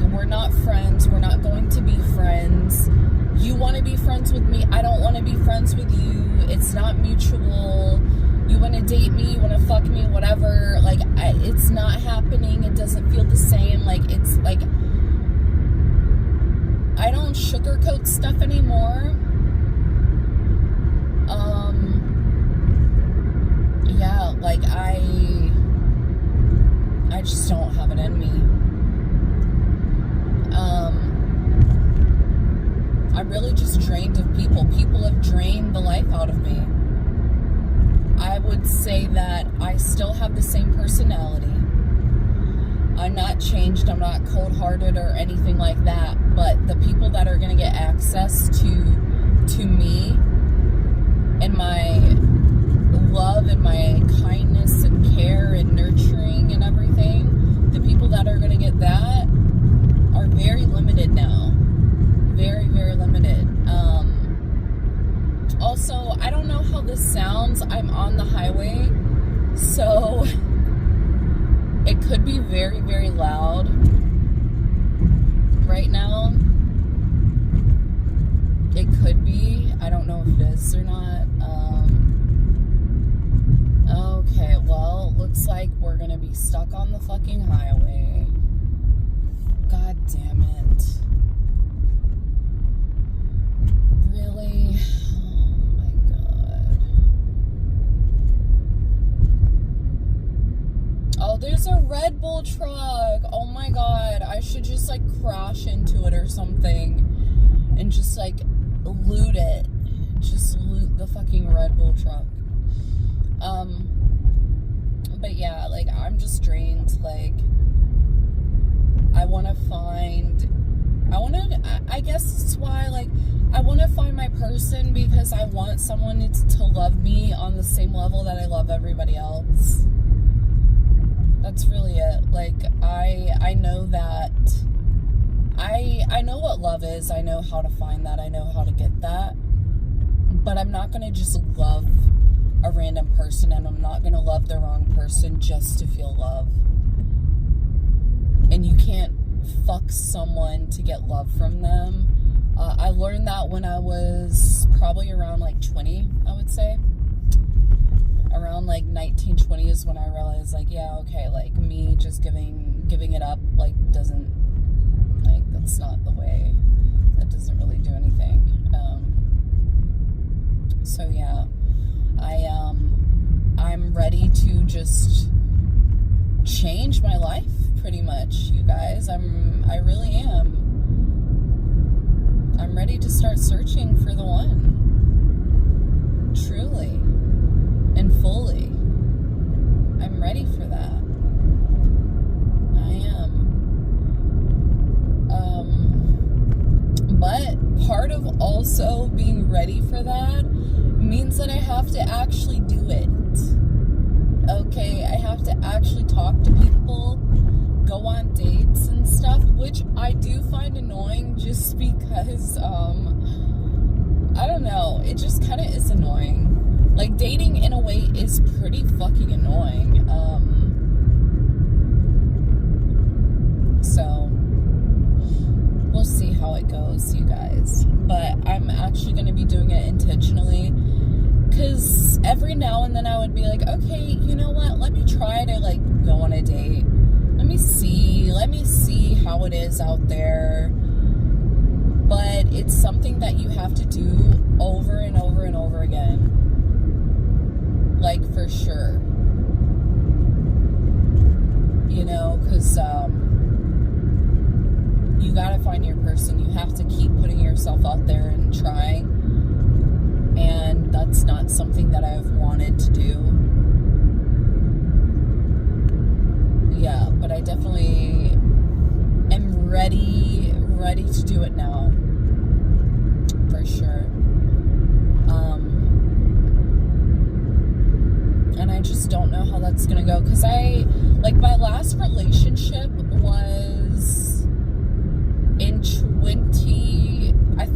we're not friends. We're not going to be friends. You want to be friends with me. I don't want to be friends with you. It's not mutual. You want to date me. You want to fuck me. Whatever. Like, it's not happening. It doesn't feel the same. Like, it's like, I don't sugarcoat stuff anymore. Yeah, like, I just don't have it in me. I'm really just drained of people. People have drained the life out of me. I would say that I still have the same personality. I'm not changed. I'm not cold-hearted or anything like that. But the people that are going to get access to me and my love and my kindness and care and nurturing and everything, the people that are going to get that are very limited now. Very, very limited. Also, I don't know how this sounds. I'm on the highway, so it could be very, very loud right now. It could be. I don't know if it is or not. Okay, well, looks like we're gonna be stuck on the fucking highway. God damn it. Really? Oh my god. Oh, there's a Red Bull truck. Oh my god. I should just, like, crash into it or something and just, like, loot it. Just loot the fucking Red Bull truck. But yeah, like, I'm just drained. Like, I guess it's why, like, I want to find my person, because I want someone to love me on the same level that I love everybody else. That's really it. Like, I know that, I know what love is. I know how to find that. I know how to get that. But I'm not going to just love a random person, and I'm not going to love the wrong person just to feel love. And you can't fuck someone to get love from them. I learned that when I was probably around like 20, I would say. Around like 19, 20 is when I realized, like, yeah, okay, like, me just giving it up, like, doesn't, like, that's not the way. That doesn't really do anything. So yeah, I'm ready to just change my life, pretty much, you guys. I really am. I'm ready to start searching for the one. Truly. And fully. I'm ready for that. I am. But part of also being ready for that means that I have to actually do it. Okay, I have to actually talk to people, go on dates and stuff, which I do find annoying just because, I don't know, it just kind of is annoying. Like, dating in a way is pretty fucking annoying. So, we'll see how it goes, you guys. But I'm actually going to be doing it intentionally. Because every now and then I would be like, okay, you know what? Let me try to, like, go on a date. Let me see how it is out there. But it's something that you have to do over and over and over again. Like, for sure. You know, because you gotta find your person. You have to keep putting yourself out there and trying. And that's not something that I've wanted to do. Yeah, but I definitely am ready to do it now. For sure. And I just don't know how that's gonna go. Because my last relationship was in 2023, I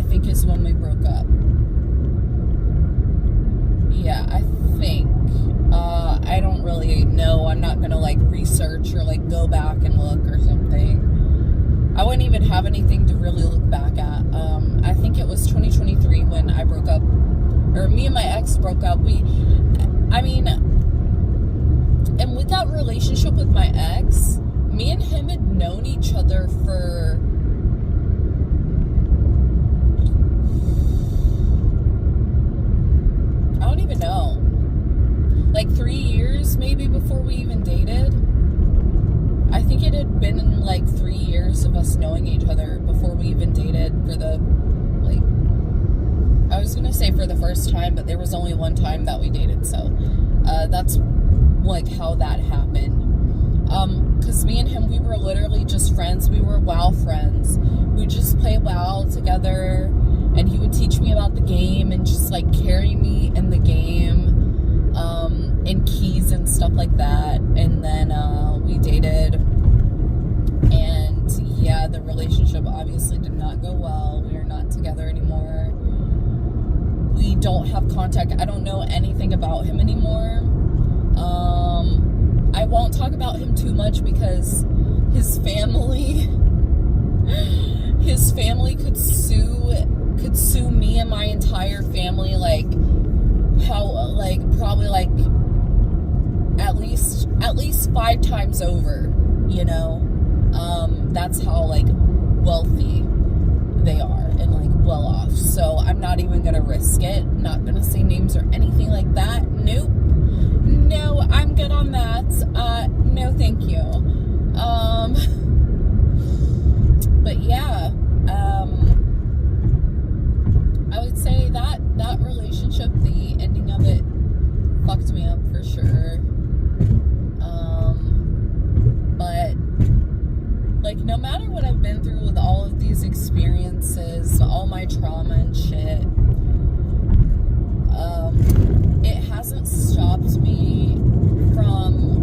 think is when we broke up. Yeah, I think. I don't really know. I'm not gonna, like, research or, like, go back and look or something. I wouldn't even have anything to really look back at. I think it was 2023 when I broke up, or me and my ex broke up. And with that relationship with my ex, me and him had known each other for, I don't even know, like 3 years maybe before we even dated. I think it had been like 3 years of us knowing each other before we even dated for the, like, I was going to say for the first time, but there was only one time that we dated, so that's like how that happened. Because me and him, we were literally just friends. We were WoW friends. We just play WoW together, and he would teach me about the game and just, like, carry me in the game, and keys and stuff like that. And then we dated, and yeah, the relationship obviously did not go well. We are not together anymore. We don't have contact. I don't know anything about him anymore. I won't talk about him too much because his family could sue me and my entire family, like, probably like at least 5 times over, you know. That's how, like, wealthy they are and, like, well off. So I'm not even gonna risk it. Not gonna say names or anything like that. Nope. No, I'm good on that. No, thank you. But yeah, I would say that relationship, the ending of it, fucked me up for sure. But, like, no matter what I've been through with all of these experiences, all my trauma and shit, it hasn't stopped me from...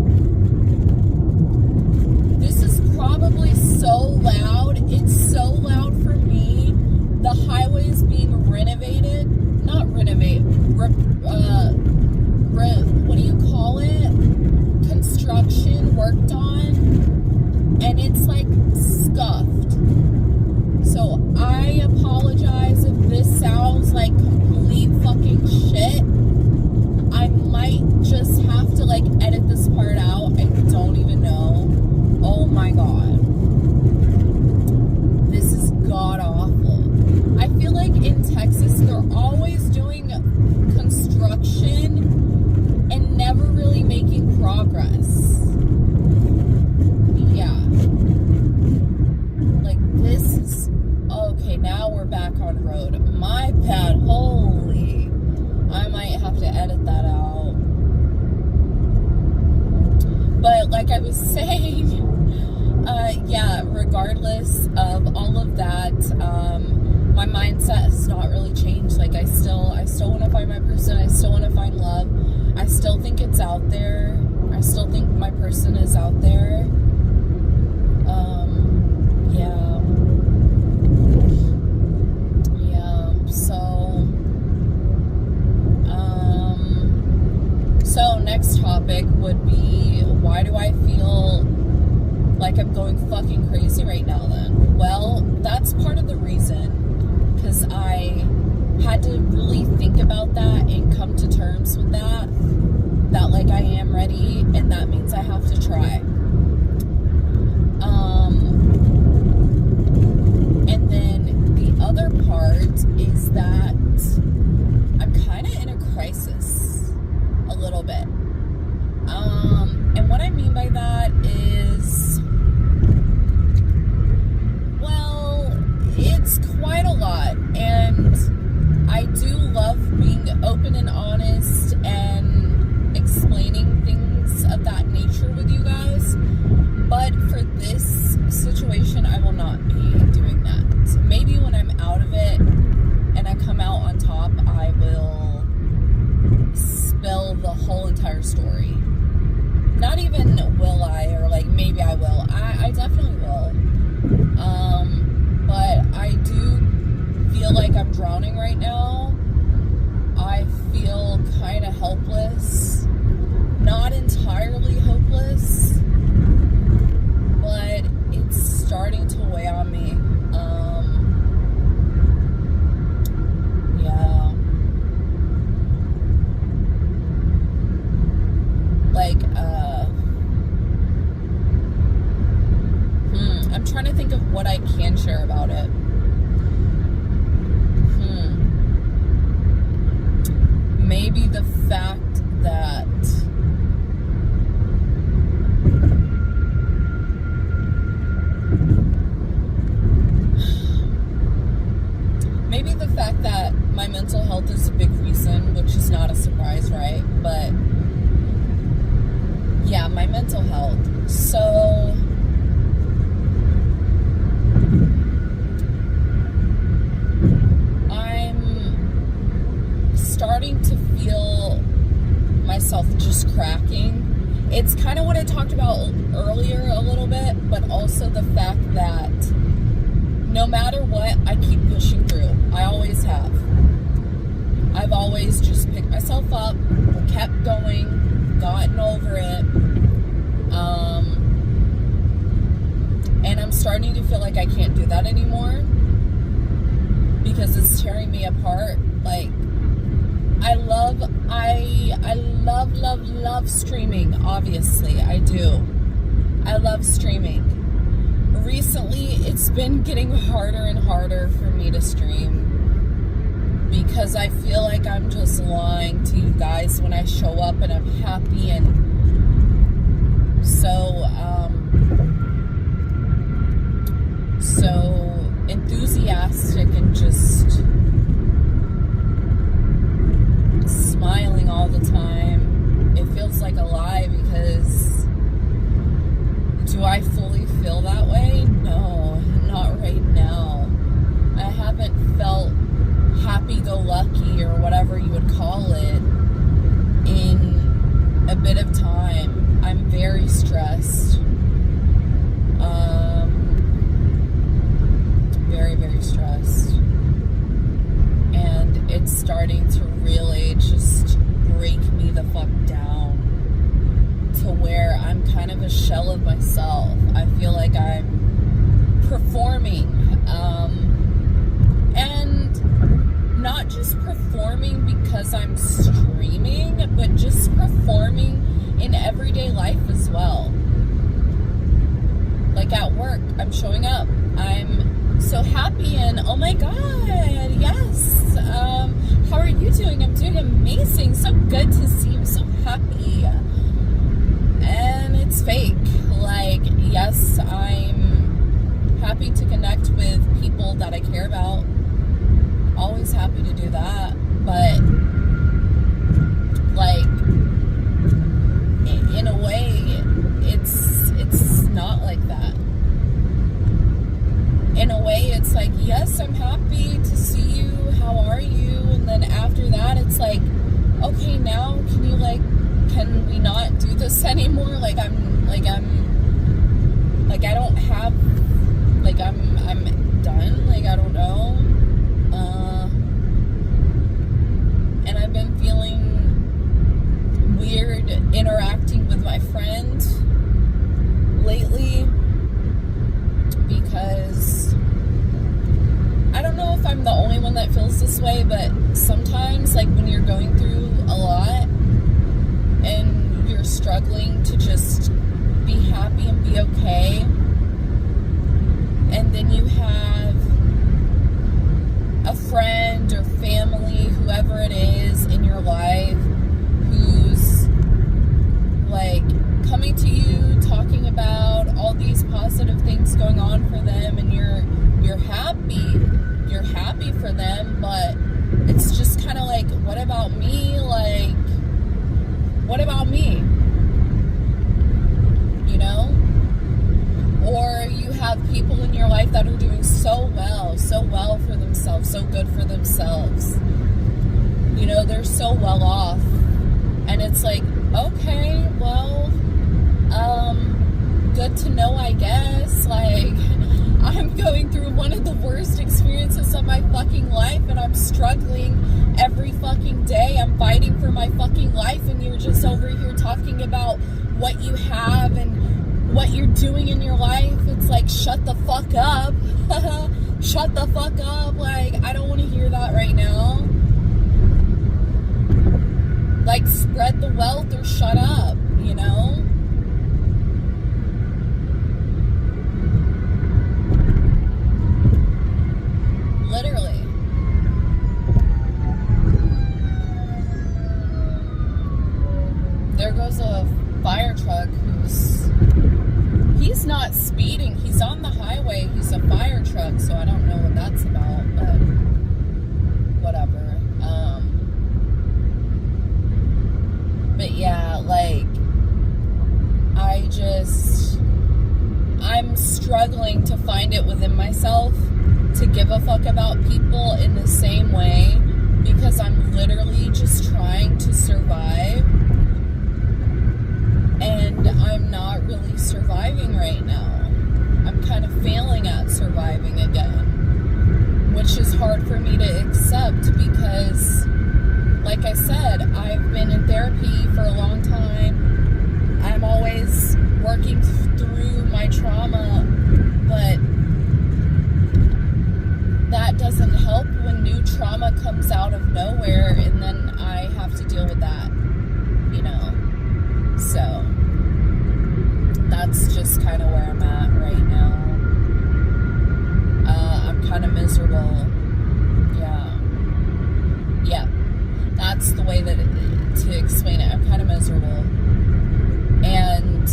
This is probably so loud. It's so loud for me. The highway is being renovated. Not renovate. What do you call it? Construction worked on. And it's like scuffed. So I apologize if this sounds like complete fucking shit. I might just have to like edit this part out. I don't even know. Oh my god. This is god awful. I feel like in Texas they're always doing construction and never really making progress. Yeah. Like this is... Okay, now we're back on road. My bad. Holy. I might have to edit that out. But like I was saying, yeah, regardless of all of that, my mindset has not really changed. Like I still want to find my person. I still want to find love. I still think it's out there. I still think my person is out there. Yeah. So next topic would be, why do I feel like I'm going fucking crazy right now then? Well, that's part of the reason, because I had to really think about that and come to terms with that like I am ready, and that means I have to try. And then the other part is that I'm kind of in a crisis a little bit. And what I mean by that is, well, it's quite a lot, and I do love being open and honest and explaining things of that nature with you guys, but for this situation I will not be doing that. Maybe when I'm out of it and I come out on top, I will spill the whole entire story. Not even will I, or like maybe I will. I definitely will. But I do feel like I'm drowning right now. I feel kind of helpless. Not entirely hopeless, but it's starting to weigh on me. Yeah. Like, I'm trying to think of what I can share about it. Maybe the fact that my mental health is a big reason, which is not a surprise, right? But yeah, my mental health. So I'm starting to feel myself just cracking. It's kind of what I talked about earlier a little bit, but also the fact that no matter what, I keep pushing through. I always have. I've always just picked myself up, kept going, gotten over it. And I'm starting to feel like I can't do that anymore because it's tearing me apart. Like, I love streaming, obviously. I do. I love streaming. Recently, it's been getting harder and harder for me to stream because I feel like I'm just lying to you guys when I show up and I'm happy and so enthusiastic and just smiling all the time. It feels like a lie because do I fully feel that way? No, not right now. I haven't felt happy-go-lucky or whatever you would call myself. I feel like I'm performing. And not just performing because I'm streaming, but just performing in everyday life as well. Like at work, I'm showing up. I'm so happy and oh my god, yes. How are you doing? I'm doing amazing. So good to see you. So happy. And it's fake. Like, yes, I'm happy to connect with people that I care about. Always happy to do that. But, like, in a way, it's not like that. In a way, it's like, yes, I'm happy to see you. How are you? And then after that, it's like, okay, now can we not do this anymore? I don't have, I'm done. I don't know. And I've been feeling weird interacting with my friend lately because I don't know if I'm the only one that feels this way, but sometimes, when you're going through a lot and you're struggling to just be happy and be okay, and then you have a friend or family, whoever it is in your life, who's coming to you, talking about all these positive things going on for them, and you're happy for them, but it's just kind of what about me? What about me? You know? Or you have people in your life that are doing so well for themselves, so good for themselves. You know, they're so well off. And it's okay, well, good to know, I guess. I'm going through one of the worst experiences of my fucking life, and I'm struggling every fucking day. I'm fighting for my fucking life, and you're just over here talking about what you have and what you're doing in your life. It's shut the fuck up. Shut the fuck up. I don't want to hear that right now. Spread the wealth or shut up, you know? Literally. There goes a fire truck he's not speeding, he's on the highway, he's a fire truck, so I don't know what that's about, but whatever. But yeah, I'm struggling to find it within myself to give a fuck about people in the same way, because I'm literally just trying to survive, and I'm not really surviving right now. I'm kind of failing at surviving again, which is hard for me to accept because, like I said, I've been in therapy for a long time. I'm always working through my trauma, but that doesn't help when new trauma comes out of nowhere, and then I have to deal with that, you know? So, that's just kind of where I'm at right now. I'm kind of miserable. Yeah. That's the way to explain it. I'm kind of miserable. And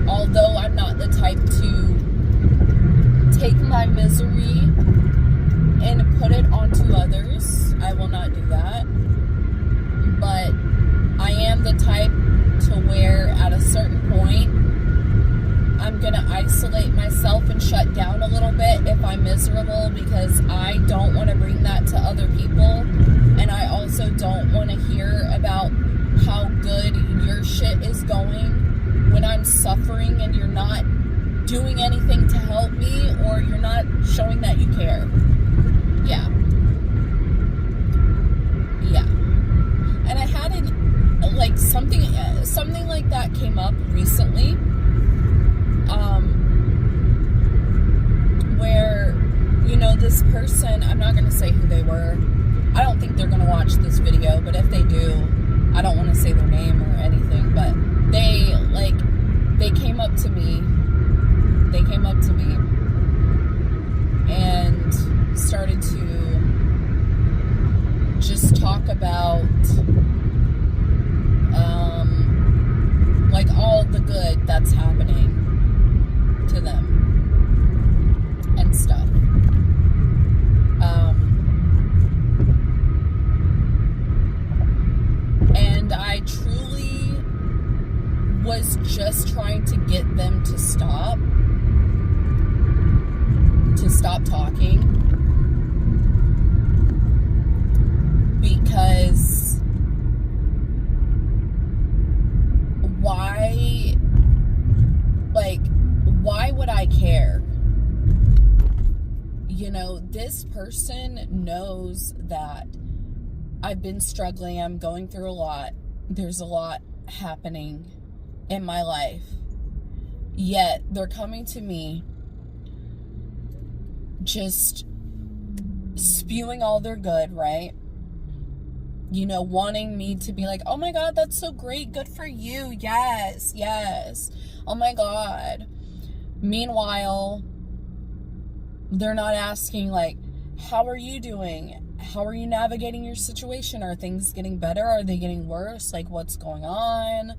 although I'm not the type to take my misery and put it onto others, I will not do that. But I am the type to where at a certain point I'm gonna isolate myself and shut down a little bit if I'm miserable, because I don't want to bring that to other people, and I also don't want to hear about how good your shit is going when I'm suffering and you're not doing anything to help me, or you're not showing that you care. Yeah. And I had something like that came up recently, this person, I'm not going to say who they were. I don't think they're going to watch this video, but if they do, I don't want to say their name or anything, but they came up to me. They came up to me and started to just talk about like all the good that's happening to them and stuff. And I truly was just trying to get them to stop talking, because why would I care? You know, this person knows that I've been struggling. I'm going through a lot. There's a lot happening in my life. Yet they're coming to me just spewing all their good, right? You know, wanting me to be like, oh my God, that's so great. Good for you. Yes, yes. Oh my God. Meanwhile, they're not asking, like, how are you doing? How are you navigating your situation? Are things getting better? Are they getting worse? Like, what's going on?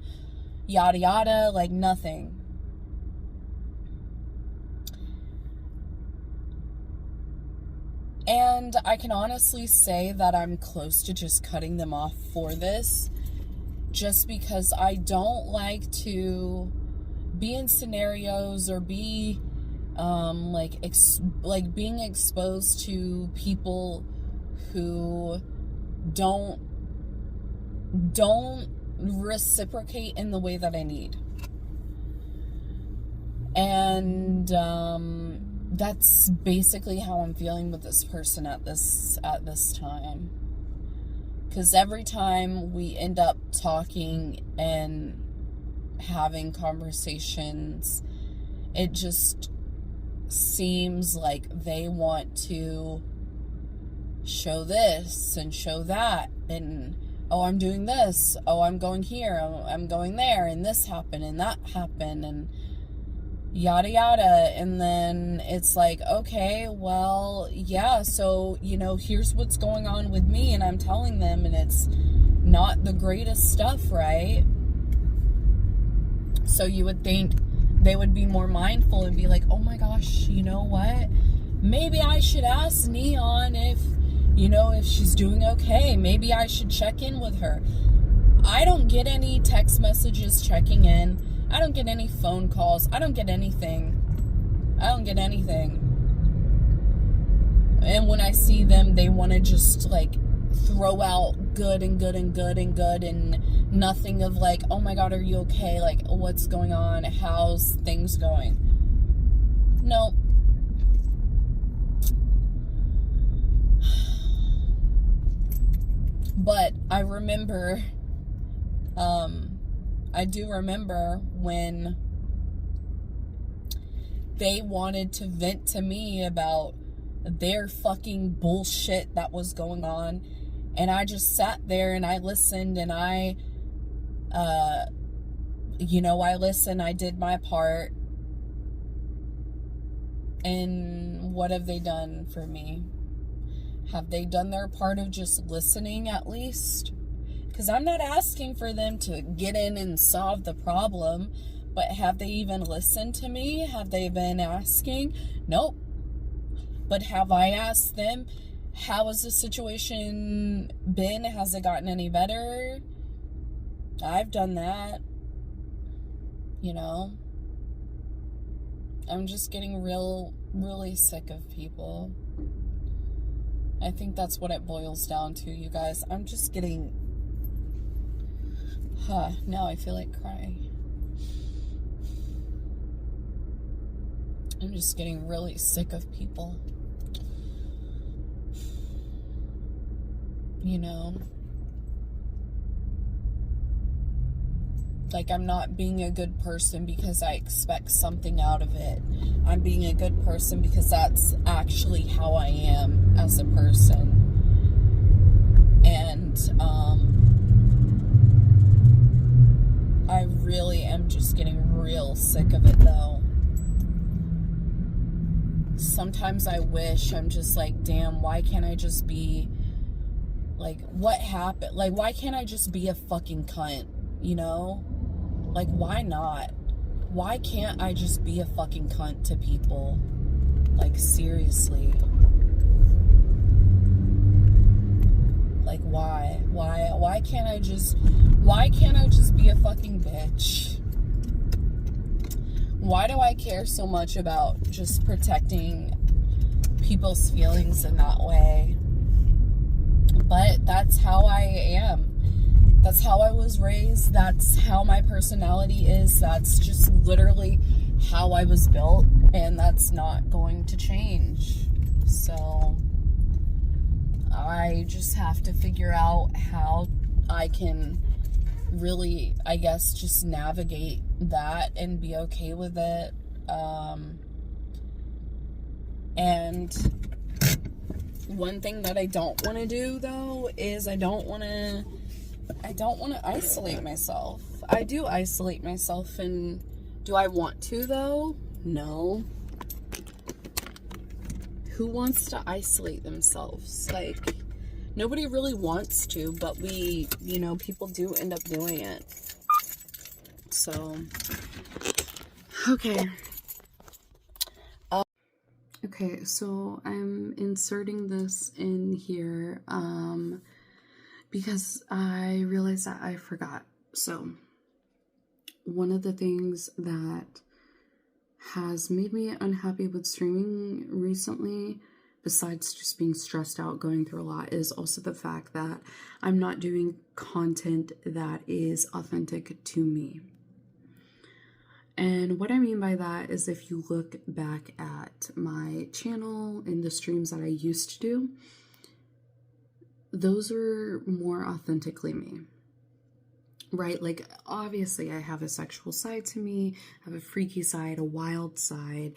Yada, yada. Like, nothing. And I can honestly say that I'm close to just cutting them off for this, just because I don't like to be in scenarios or be being exposed to people who don't reciprocate in the way that I need. And that's basically how I'm feeling with this person at this time. Because every time we end up talking and having conversations, it just seems like they want to show this and show that, and oh, I'm doing this, oh, I'm going here, I'm going there, and this happened and that happened, and yada yada. And then it's like, okay, well, yeah, so, you know, here's what's going on with me, and I'm telling them, and it's not the greatest stuff, right? So you would think they would be more mindful and be like, oh my gosh, you know what? Maybe I should ask Neon if she's doing okay. Maybe I should check in with her. I don't get any text messages checking in. I don't get any phone calls. I don't get anything. And when I see them, they want to just like throw out good and good and good and good, and nothing of like, oh my God, are you okay? Like, what's going on? How's things going? Nope. But I remember, I do remember when they wanted to vent to me about their fucking bullshit that was going on. And I just sat there and I listened, and I listened, I did my part. And what have they done for me? Have they done their part of just listening at least? Because I'm not asking for them to get in and solve the problem, but have they even listened to me? Have they been asking? Nope. But have I asked them, how has the situation been? Has it gotten any better? I've done that. You know? I'm just getting really sick of people. I think that's what it boils down to, you guys. I'm just getting... now I feel like crying. I'm just getting really sick of people. You know? Like, I'm not being a good person because I expect something out of it. I'm being a good person because that's actually how I am as a person. And, I really am just getting real sick of it, though. Sometimes I wish, I'm just like, damn, why can't I just be, like, what happened? Like, why can't I just be a fucking cunt, you know? Like, why not? Why can't I just be a fucking cunt to people? Like, seriously. Like, why? Why can't I just be a fucking bitch? Why do I care so much about just protecting people's feelings in that way? But that's how I am. That's how I was raised. That's how my personality is. That's just literally how I was built. And that's not going to change. So I just have to figure out how I can really, I guess, just navigate that and be okay with it. And one thing that I don't want to do, though, is I don't want to isolate myself. I do isolate myself, and do I want to, though? No. Who wants to isolate themselves? Like, nobody really wants to, but people do end up doing it. So, okay. Okay, so I'm inserting this in here, because I realized that I forgot. So, one of the things that has made me unhappy with streaming recently, besides just being stressed out going through a lot, is also the fact that I'm not doing content that is authentic to me. And what I mean by that is, if you look back at my channel and the streams that I used to do, those are more authentically me. Right? Like, obviously I have a sexual side to me, I have a freaky side, a wild side,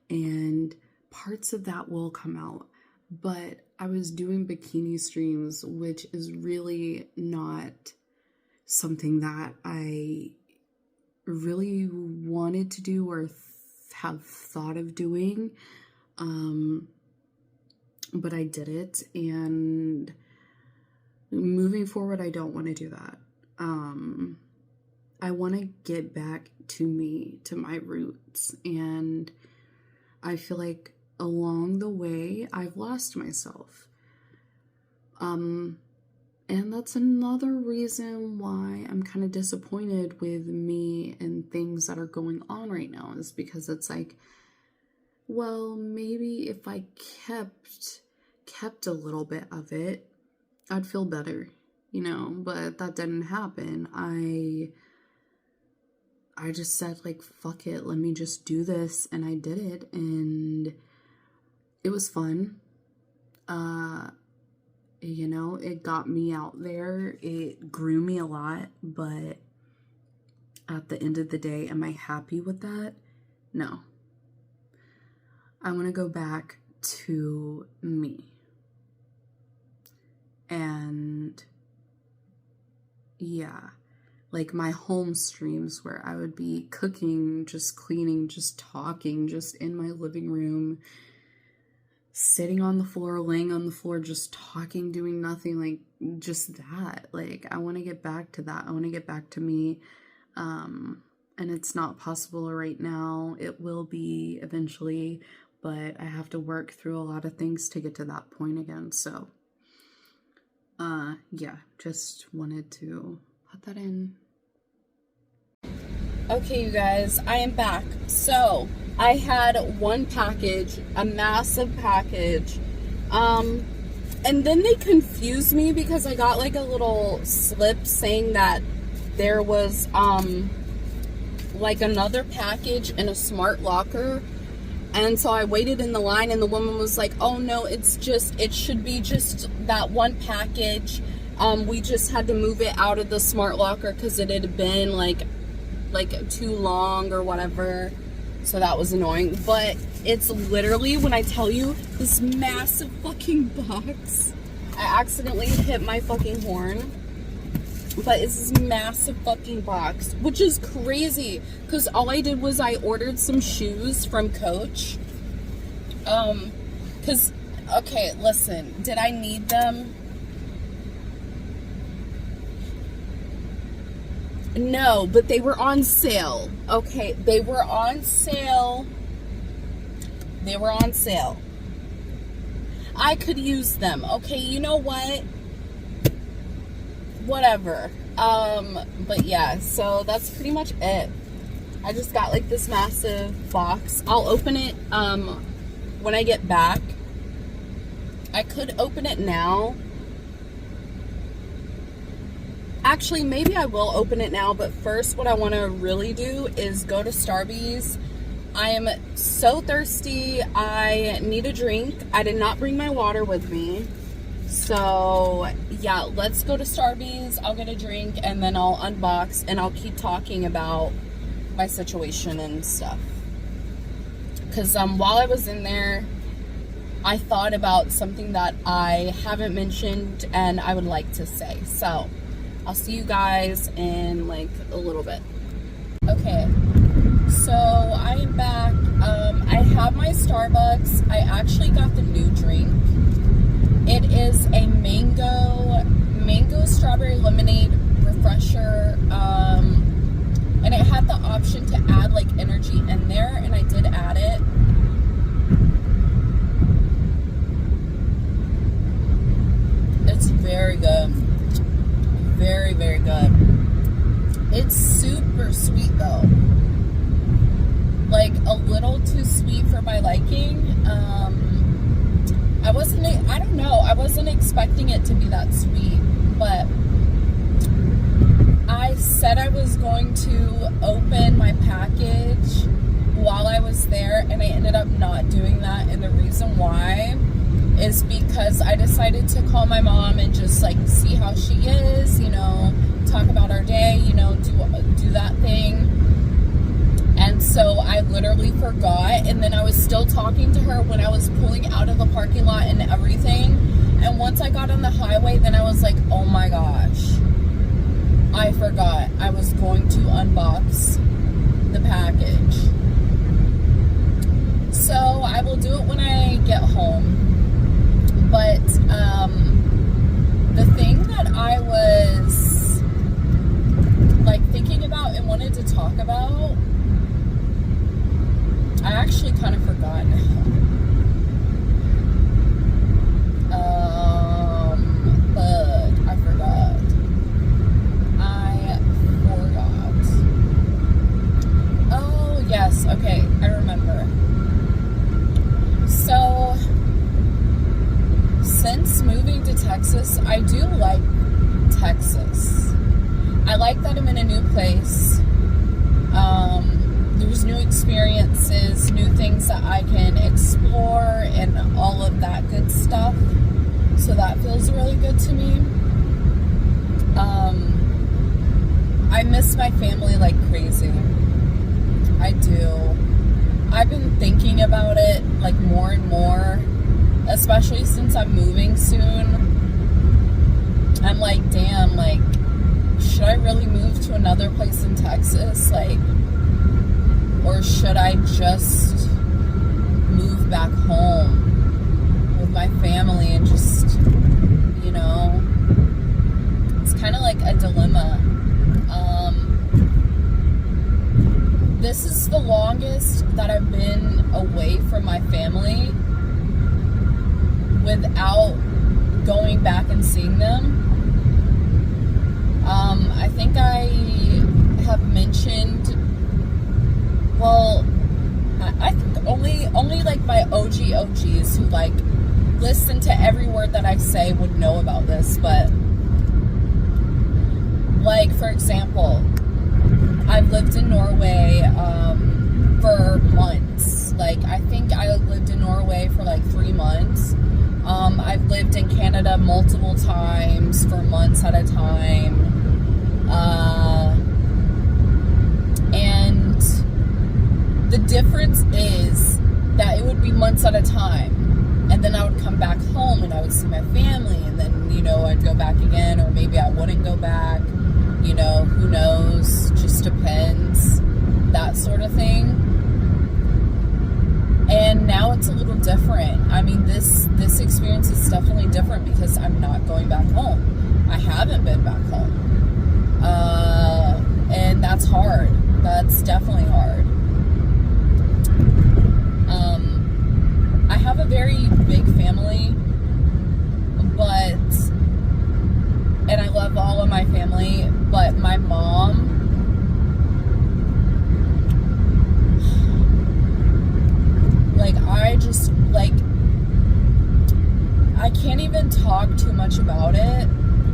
and parts of that will come out. But I was doing bikini streams, which is really not something that I really wanted to do or have thought of doing. But I did it, and moving forward, I don't want to do that. I want to get back to me, to my roots, and I feel like along the way, I've lost myself. And that's another reason why I'm kind of disappointed with me and things that are going on right now, is because it's like, well, maybe if I kept a little bit of it, I'd feel better, but that didn't happen. I just said, like, fuck it, let me just do this, and I did it, and it was fun. It got me out there, it grew me a lot, but at the end of the day, am I happy with that? No. I want to go back to me. And yeah, like my home streams where I would be cooking, just cleaning, just talking, just in my living room, sitting on the floor, laying on the floor, just talking, doing nothing, like just that. Like, I want to get back to that. I want to get back to me. And it's not possible right now. It will be eventually, but I have to work through a lot of things to get to that point again. So, yeah, just wanted to put that in. Okay, you guys, I am back. So, I had one package, a massive package, and then they confused me because I got like a little slip saying that there was, like another package in a smart locker. And so I waited in the line, and the woman was like, oh no, it should be just that one package. We just had to move it out of the smart locker because it had been like like too long or whatever. So that was annoying. But it's literally, when I tell you, this massive fucking box. I accidentally hit my fucking horn. But it's this massive fucking box, which is crazy. Because all I did was I ordered some shoes from Coach. Because, okay, listen. Did I need them? No, but they were on sale. Okay, they were on sale. They were on sale. I could use them. Okay, you know what? Whatever. But yeah, so that's pretty much it. I just got like this massive box. I'll open it when I get back. I could open it now. Actually, maybe I will open it now, but first what I want to really do is go to Starbucks. I am so thirsty. I need a drink. I did not bring my water with me. So, yeah, let's go to Starbucks. I'll get a drink, and then I'll unbox, and I'll keep talking about my situation and stuff. Because while I was in there, I thought about something that I haven't mentioned and I would like to say. So, I'll see you guys in like a little bit. Okay, so I am back. I have my Starbucks. I actually got the new drink. It is a mango strawberry lemonade refresher. And it had the option to add like energy in there, and I did add it. It's very good. Very, very good. It's super sweet though. Like a little too sweet for my liking. I don't know, I wasn't expecting it to be that sweet, but I said I was going to open my package while I was there, and I ended up not doing that, and the reason why is because I decided to call my mom and just like see how she is, you know, talk about our day, you know, do that thing. And so I literally forgot, and then I was still talking to her when I was pulling out of the parking lot and everything. And once I got on the highway, then I was like, oh my gosh, I forgot I was going to unbox the package. So I will do it when I get home. But the thing that I was like thinking about and wanted to talk about, I actually kind of forgot now. But I forgot. Oh, yes. Okay, I remember. So, since moving to Texas, I do like Texas. I like that I'm in a new place. There's new experiences, new things that I can explore, and all of that good stuff. So that feels really good to me. I miss my family like crazy. I do. I've been thinking about it like more and more, especially since I'm moving soon. I'm like, damn, like, should I really move to another place in Texas? Like, or should I just move back home with my family and just, you know, it's kind of like a dilemma. This is the longest that I've been away from my family without going back and seeing them. I think I have mentioned, well, I think only like my OGs who like listen to every word that I say would know about this, but like, for example, I've lived in Norway for months. Like, I think I lived in Norway for like 3 months. I've lived in Canada multiple times for months at a time. The difference is that it would be months at a time. And then I would come back home and I would see my family. And then, you know, I'd go back again. Or maybe I wouldn't go back. You know, who knows? Just depends. That sort of thing. And now it's a little different. I mean, this experience is definitely different because I'm not going back home. I haven't been back home. And that's hard. That's definitely hard. I have a very big family, and I love all of my family, but my mom, I can't even talk too much about it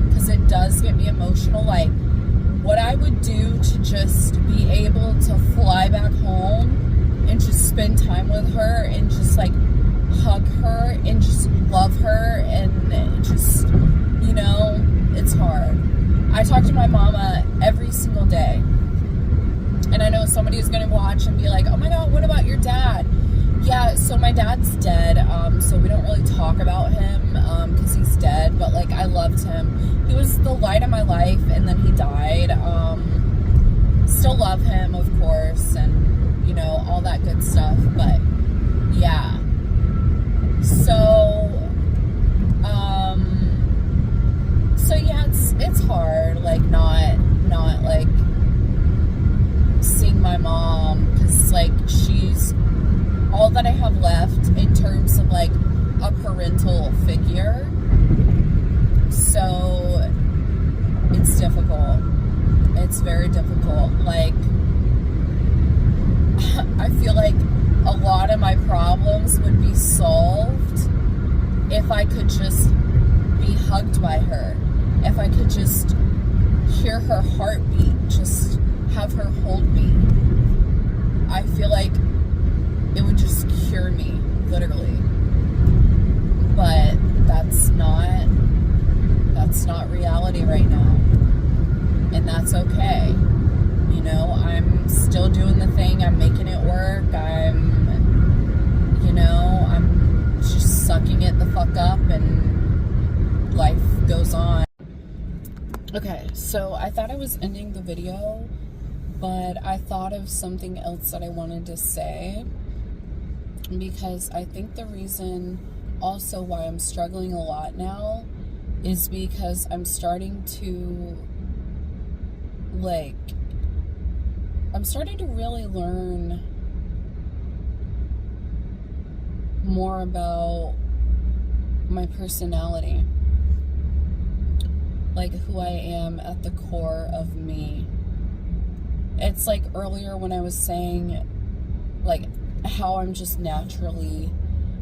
because it does get me emotional. Like, what I would do to just be able to fly back home and just spend time with her and just like hug her and just love her and just, you know, it's hard. I talk to my mama every single day. And I know somebody is going to watch and be like, oh my God, what about your dad? Yeah, so my dad's dead, so we don't really talk about him, because he's dead, but, like, I loved him. He was the light of my life, and then he died. Still love him, of course, and, you know, all that good stuff, but, yeah. So yeah, it's hard, like, not, like, seeing my mom, because, like, she's all that I have left in terms of like a parental figure. So it's difficult. It's very difficult. Like, I feel like a lot of my problems would be solved if I could just be hugged by her. If I could just hear her heartbeat, just have her hold me. I feel like it would just cure me, literally. But that's not reality right now. And that's okay. You know, I'm still doing the thing. I'm making it work. I'm just sucking it the fuck up and life goes on. Okay, so I thought I was ending the video, but I thought of something else that I wanted to say. Because I think the reason also why I'm struggling a lot now is because I'm starting to really learn more about my personality, like who I am at the core of me. It's like earlier when I was saying, like, how I'm just naturally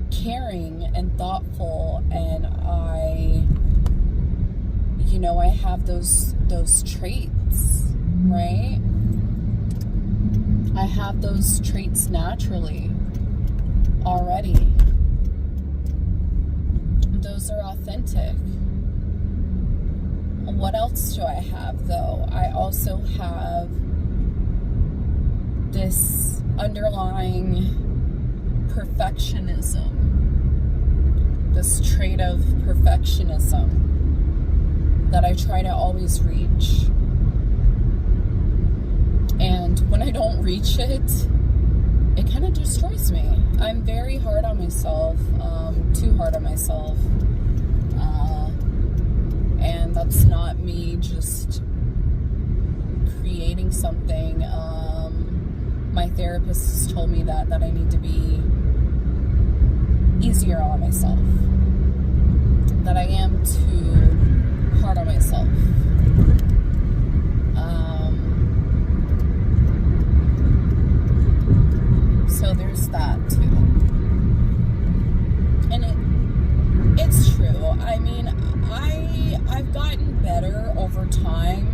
caring and thoughtful, and I have those traits, right? I have those traits naturally already. Those are authentic. What else do I have, though? I also have this underlying perfectionism, this trait of perfectionism that I try to always reach. And when I don't reach it, it kind of destroys me. I'm very hard on myself, too hard on myself. And that's not me just creating something. My therapist has told me that I need to be easier on myself, that I am too hard on myself. So there's that too. And it's true. I mean, I've gotten better over time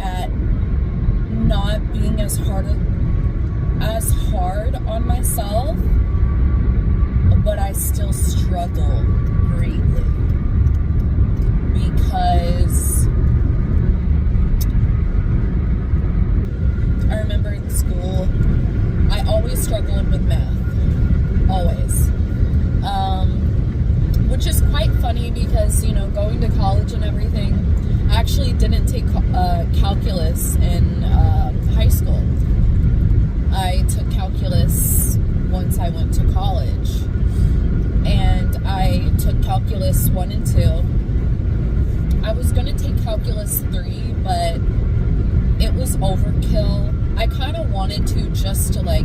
at not being as hard on myself, but I still struggle greatly because I remember in school always struggled with math. Always. Which is quite funny because, you know, going to college and everything, I actually didn't take calculus in high school. I took calculus once I went to college. And I took calculus 1 and 2. I was going to take calculus 3, but it was overkill. I kind of wanted to just to like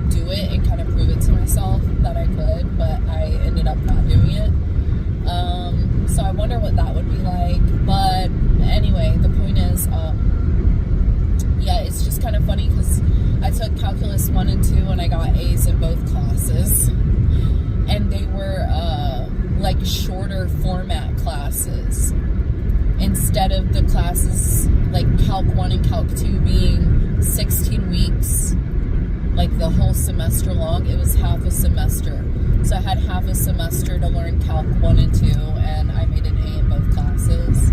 do it and kind of prove it to myself that I could, but I ended up not doing it. So I wonder what that would be like. But anyway, the point is, yeah, it's just kind of funny because I took calculus 1 and 2 and I got A's in both classes. And they were like shorter format classes. Instead of the classes like Calc 1 and Calc 2 being 16 weeks, like the whole semester long, it was half a semester. So I had half a semester to learn Calc 1 and 2, and I made an A in both classes.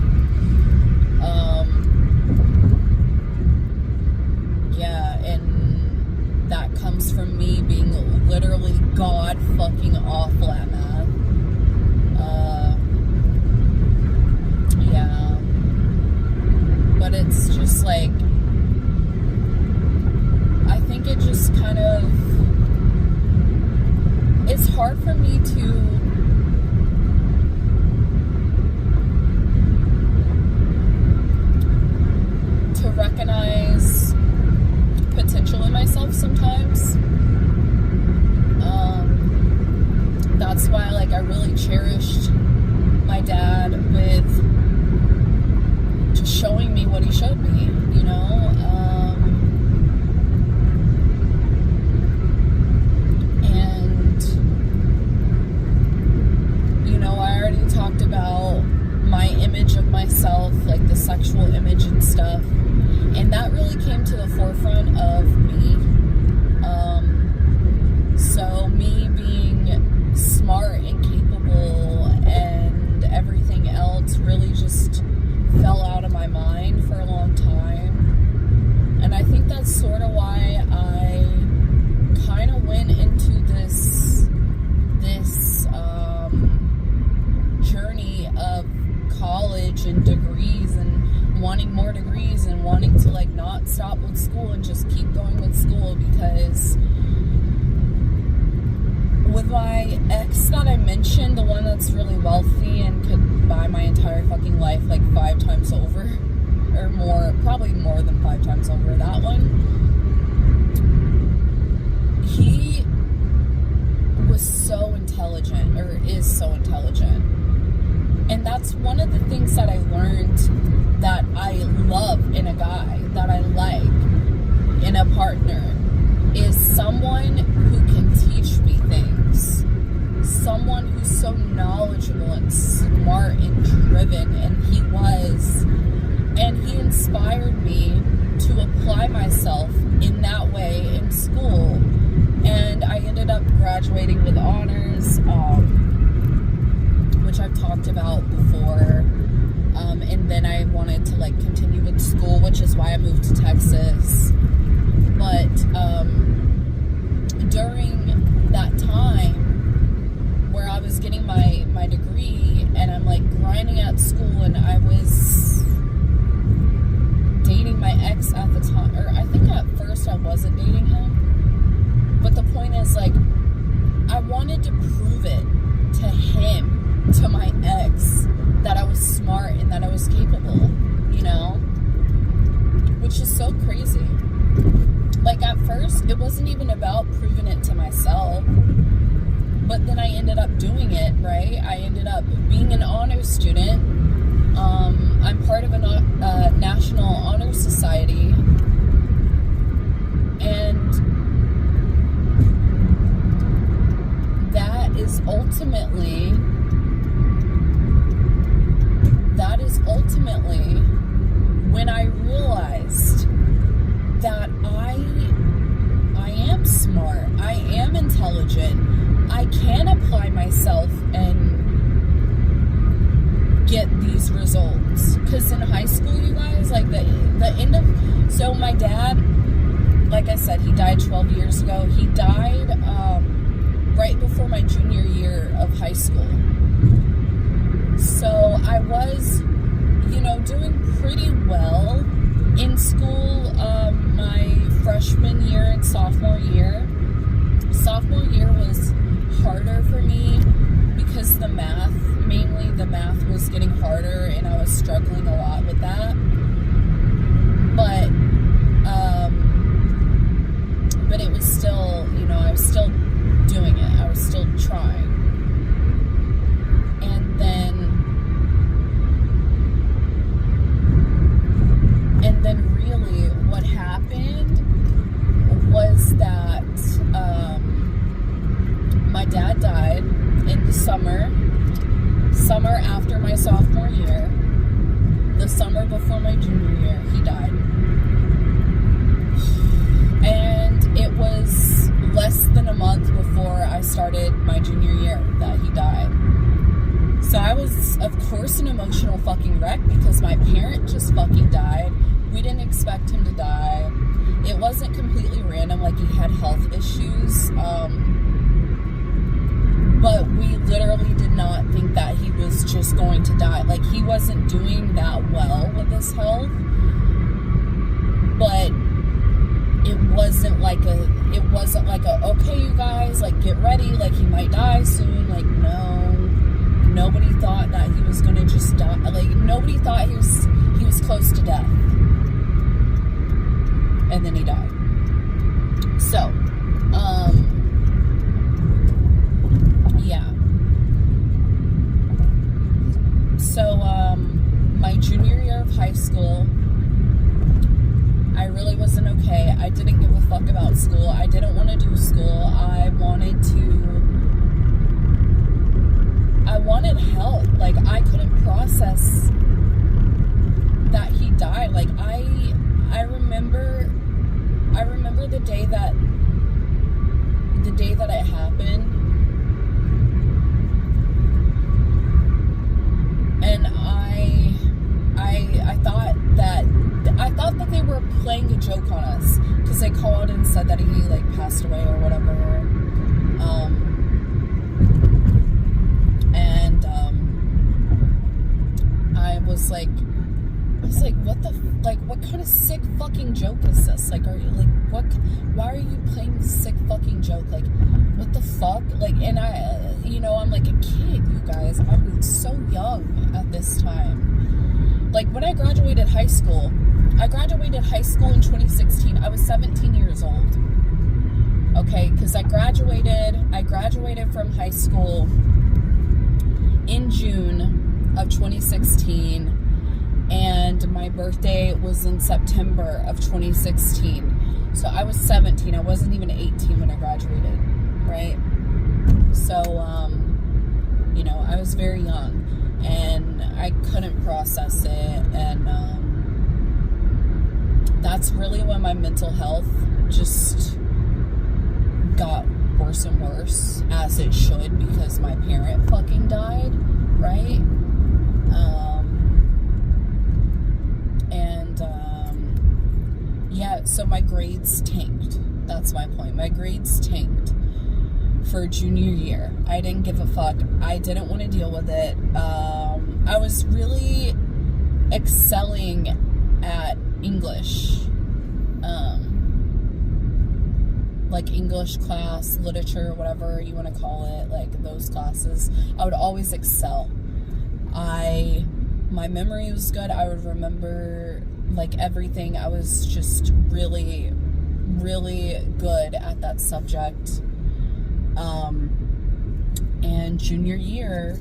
Yeah, and that comes from me being literally god fucking awful at math. Yeah. But it's just like, I think it just kind of, it's hard for me to recognize potential in myself sometimes. That's why, like, I really cherished my dad with just showing me what he showed me, you know? And, you know, I already talked about my image of myself, like the sexual image and stuff. And that really came to the forefront of me. So me being smart and capable and everything else really just fell out of my mind for a long time. And I think that's sort of why I kind of went into this journey of college and degrees and wanting more degrees and wanting to like not stop with school and just keep going with school, because with my ex that I mentioned, the one that's really wealthy and could buy my entire fucking life like 5 times over, or more, probably more than 5 times over, that one, he was so intelligent, or is so intelligent. And that's one of the things that I learned that I love in a guy, that I like in a partner, is someone who can teach me things. Someone who's so knowledgeable and smart and driven, and he was. And he inspired me to apply myself in that way in school. And I ended up graduating with honors, which I've talked about before. And then I wanted to like continue with school, which is why I moved to Texas. But during that time where I was getting my degree and I'm like grinding at school, and I was dating my ex at the time, or I think at first I wasn't dating him, but the point is, like, I wanted to prove it to him, to my ex, that I was smart and that I was capable, you know, which is so crazy. Like, at first, it wasn't even about proving it to myself, but then I ended up doing it, right? I ended up being an honors student. I'm part of a National Honor Society, and that is ultimately when I realized that I am smart, I am intelligent, I can apply myself and get these results. Because in high school, you guys, like the end of, so my dad like I said, he died 12 years ago. He died right before my junior year of high school. So I was, doing pretty well in school my freshman year and sophomore year. Sophomore year was harder for me because mainly the math was getting harder and I was struggling a lot with that. But it was still, I was still doing it. I was still trying. And then really what happened was that my dad died in the summer after my sophomore year. The summer before my junior year, he died. And it was less than a month before I started my junior year that he died. So I was, of course, an emotional fucking wreck because my parent just fucking died. We didn't expect him to die. It wasn't completely random, like he had health issues. But we literally did not think that he was just going to die. Like, he wasn't doing that well with his health. But it wasn't like a, okay, you guys, like, get ready, like, he might die soon. Like, no. Nobody thought that he was gonna just die. Like, nobody thought he was close to death. And then he died. So, yeah. So, my junior year of high school, I really wasn't okay. I didn't give a fuck about school. I didn't want to do school. I wanted help. Like, I couldn't process that he died. Like, I remember the day that it happened, and I thought that they were playing a joke on us because they called and said that he like passed away or whatever. And I was like, what kind of sick fucking joke is this? Like, are you like, why are you playing this sick fucking joke? Like, what the fuck? Like, and I'm like a kid, you guys. I was so young at this time. Like, when I graduated high school in 2016. I was 17 years old. Okay, because I graduated from high school in June of 2016. And my birthday was in September of 2016. So I was 17. I wasn't even 18 when I graduated, right? So, I was very young. And I couldn't process it. And that's really when my mental health just got worse and worse, as it should, because my parent fucking died, right? So my grades tanked. That's my point. My grades tanked for junior year. I didn't give a fuck. I didn't want to deal with it. I was really excelling at English. Like English class, literature, whatever you want to call it, like those classes. I would always excel. My memory was good. I would remember like everything. I was just really, really good at that subject. And junior year,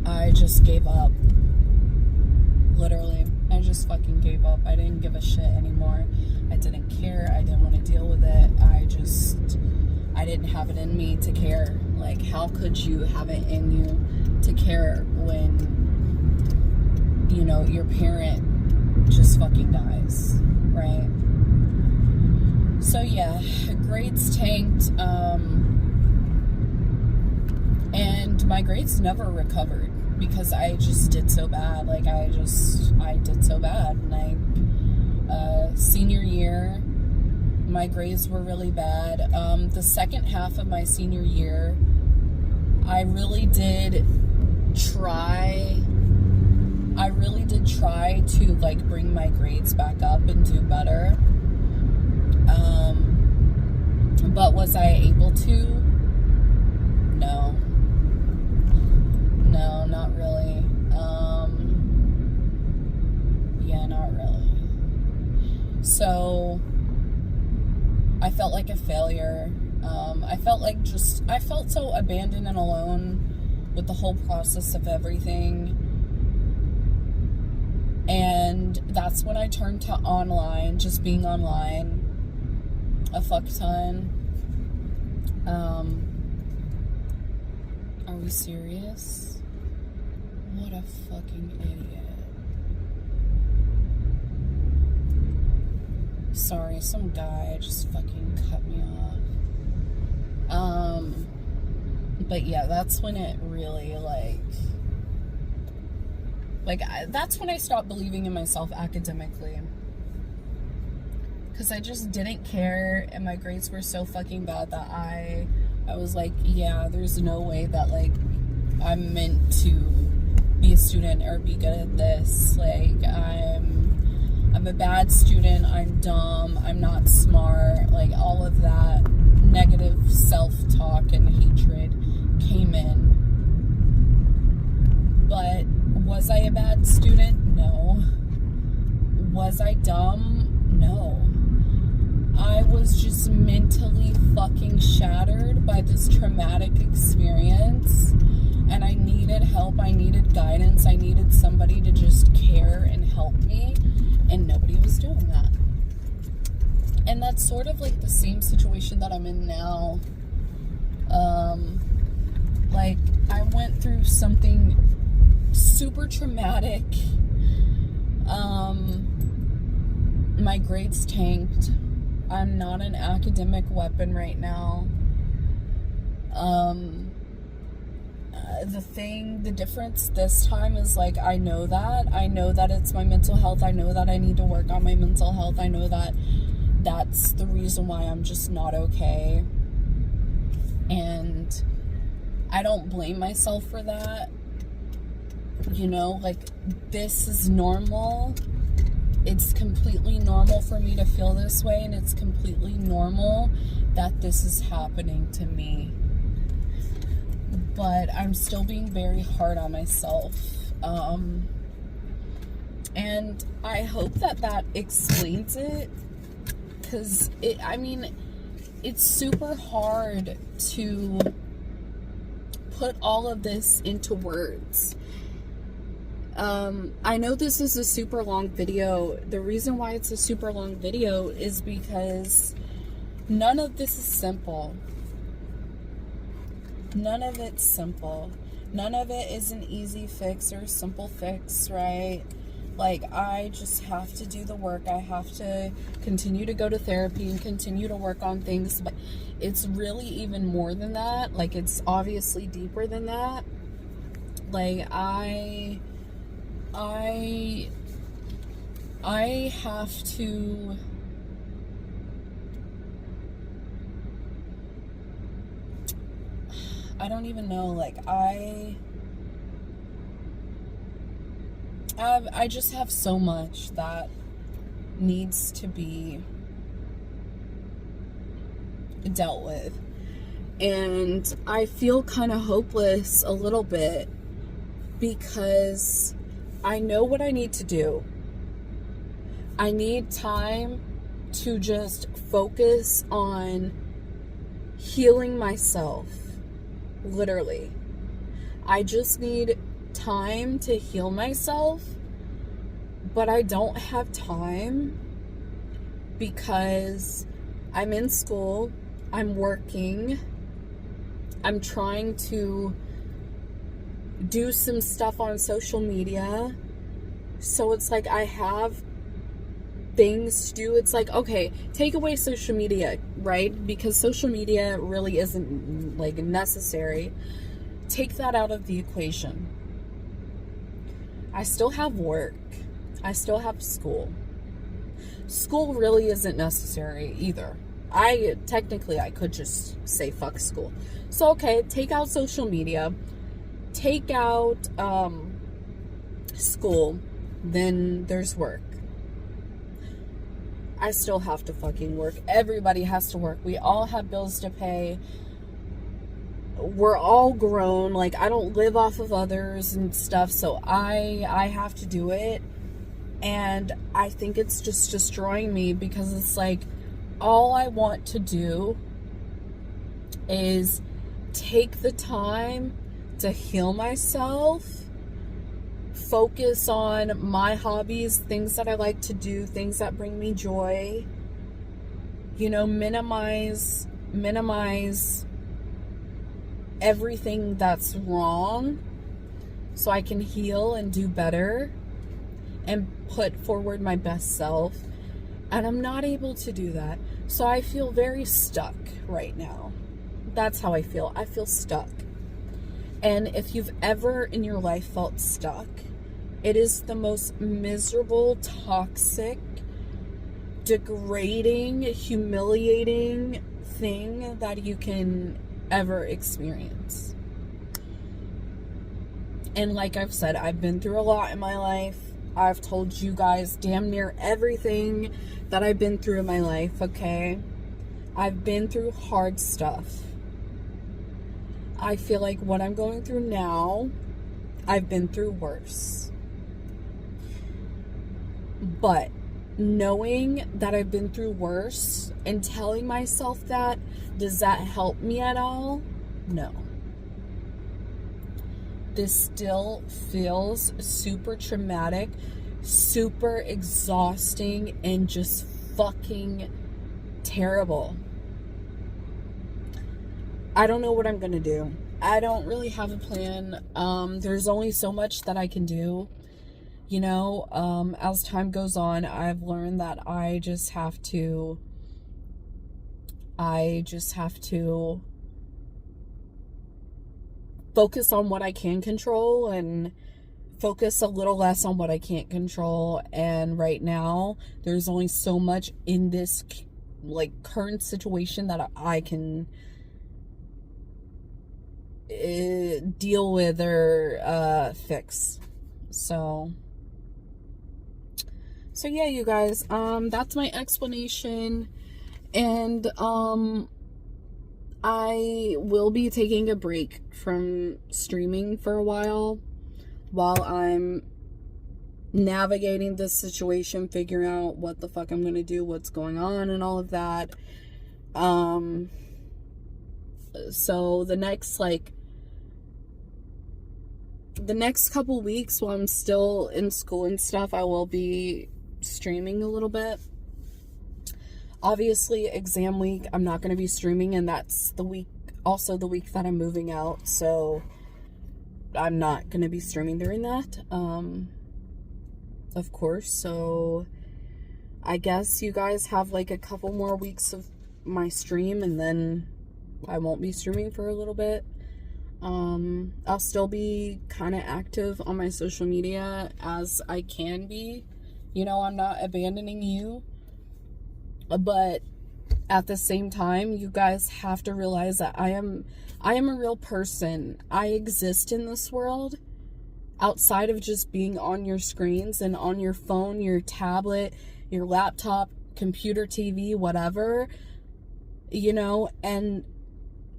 I just gave up. Literally, I just fucking gave up. I didn't give a shit anymore. I didn't care. I didn't want to deal with it. I didn't have it in me to care. Like, how could you have it in you to care when, your parent just fucking dies, right? So yeah, grades tanked, and my grades never recovered because I just did so bad. Like, I did so bad, and I senior year, my grades were really bad. The second half of my senior year, I really did try to like bring my grades back up and do better. But was I able to? No, not really. Yeah, not really. So I felt like a failure. I felt so abandoned and alone with the whole process of everything. And that's when I turned to online, just being online a fuck ton. Are we serious? What a fucking idiot. Sorry, some guy just fucking cut me off. But yeah, that's when it really that's when I stopped believing in myself academically. Because I just didn't care, and my grades were so fucking bad that I was like, yeah, there's no way that like I'm meant to be a student or be good at this. Like I'm a bad student, I'm dumb, I'm not smart, like all of that negative self-talk and hatred came in. But was I a bad student? No. Was I dumb? No. I was just mentally fucking shattered by this traumatic experience, and I needed help, I needed guidance, I needed somebody to just care and help me, and nobody was doing that. And that's sort of like the same situation that I'm in now. Like, I went through something super traumatic. My grades tanked. I'm not an academic weapon right now. The difference this time is like, I know that it's my mental health. I know that I need to work on my mental health. I know that that's the reason why I'm just not okay. And I don't blame myself for that. You know, like, this is normal. It's completely normal for me to feel this way, and it's completely normal that this is happening to me. But I'm still being very hard on myself. And I hope that explains it. Because, it's super hard to put all of this into words. I know this is a super long video. The reason why it's a super long video is because none of this is simple. None of it's simple. None of it is an easy fix or simple fix, right? Like, I just have to do the work. I have to continue to go to therapy and continue to work on things. But it's really even more than that. Like, it's obviously deeper than that. Like, I have to I don't even know, like, I just have so much that needs to be dealt with. And I feel kind of hopeless a little bit because I know what I need to do. I need time to just focus on healing myself. Literally. I just need time to heal myself, but I don't have time because I'm in school, I'm working, I'm trying to do some stuff on social media. So it's like I have things to do. It's like, okay, take away social media, right? Because social media really isn't like necessary. Take that out of the equation. I still have work. I still have school. school really isn't necessary either. I could just say fuck school. So, okay, take out social media, take out school, then there's work. I still have to fucking work. Everybody has to work. We all have bills to pay. We're all grown. Like, I don't live off of others and stuff, so I have to do it. And I think it's just destroying me, because it's like, all I want to do is take the time to heal myself, focus on my hobbies, things that I like to do, things that bring me joy, you know, minimize everything that's wrong so I can heal and do better and put forward my best self. And I'm not able to do that. So I feel very stuck right now. That's how I feel. I feel stuck. And if you've ever in your life felt stuck, it is the most miserable, toxic, degrading, humiliating thing that you can ever experience. And like I've said, I've been through a lot in my life. I've told you guys damn near everything that I've been through in my life, okay? I've been through hard stuff. I feel like what I'm going through now, I've been through worse. But knowing that I've been through worse and telling myself that, does that help me at all? No. This still feels super traumatic, super exhausting, and just fucking terrible. I don't know what I'm gonna do. I don't really have a plan. There's only so much that I can do. You know, as time goes on, I've learned that I just have to focus on what I can control and focus a little less on what I can't control. And right now, there's only so much in this like current situation that I can deal with or fix. So yeah, you guys, that's my explanation. And I will be taking a break from streaming for a while I'm navigating this situation, figuring out what the fuck I'm gonna do, what's going on, and all of that. So the next couple weeks while I'm still in school and stuff, I will be streaming a little bit. Obviously, exam week, I'm not going to be streaming, and that's the week that I'm moving out, so I'm not going to be streaming during that, of course. So I guess you guys have like a couple more weeks of my stream, and then I won't be streaming for a little bit. I'll still be kind of active on my social media as I can be. You know, I'm not abandoning you. But at the same time, you guys have to realize that I am a real person. I exist in this world outside of just being on your screens and on your phone, your tablet, your laptop, computer, TV, whatever, you know, and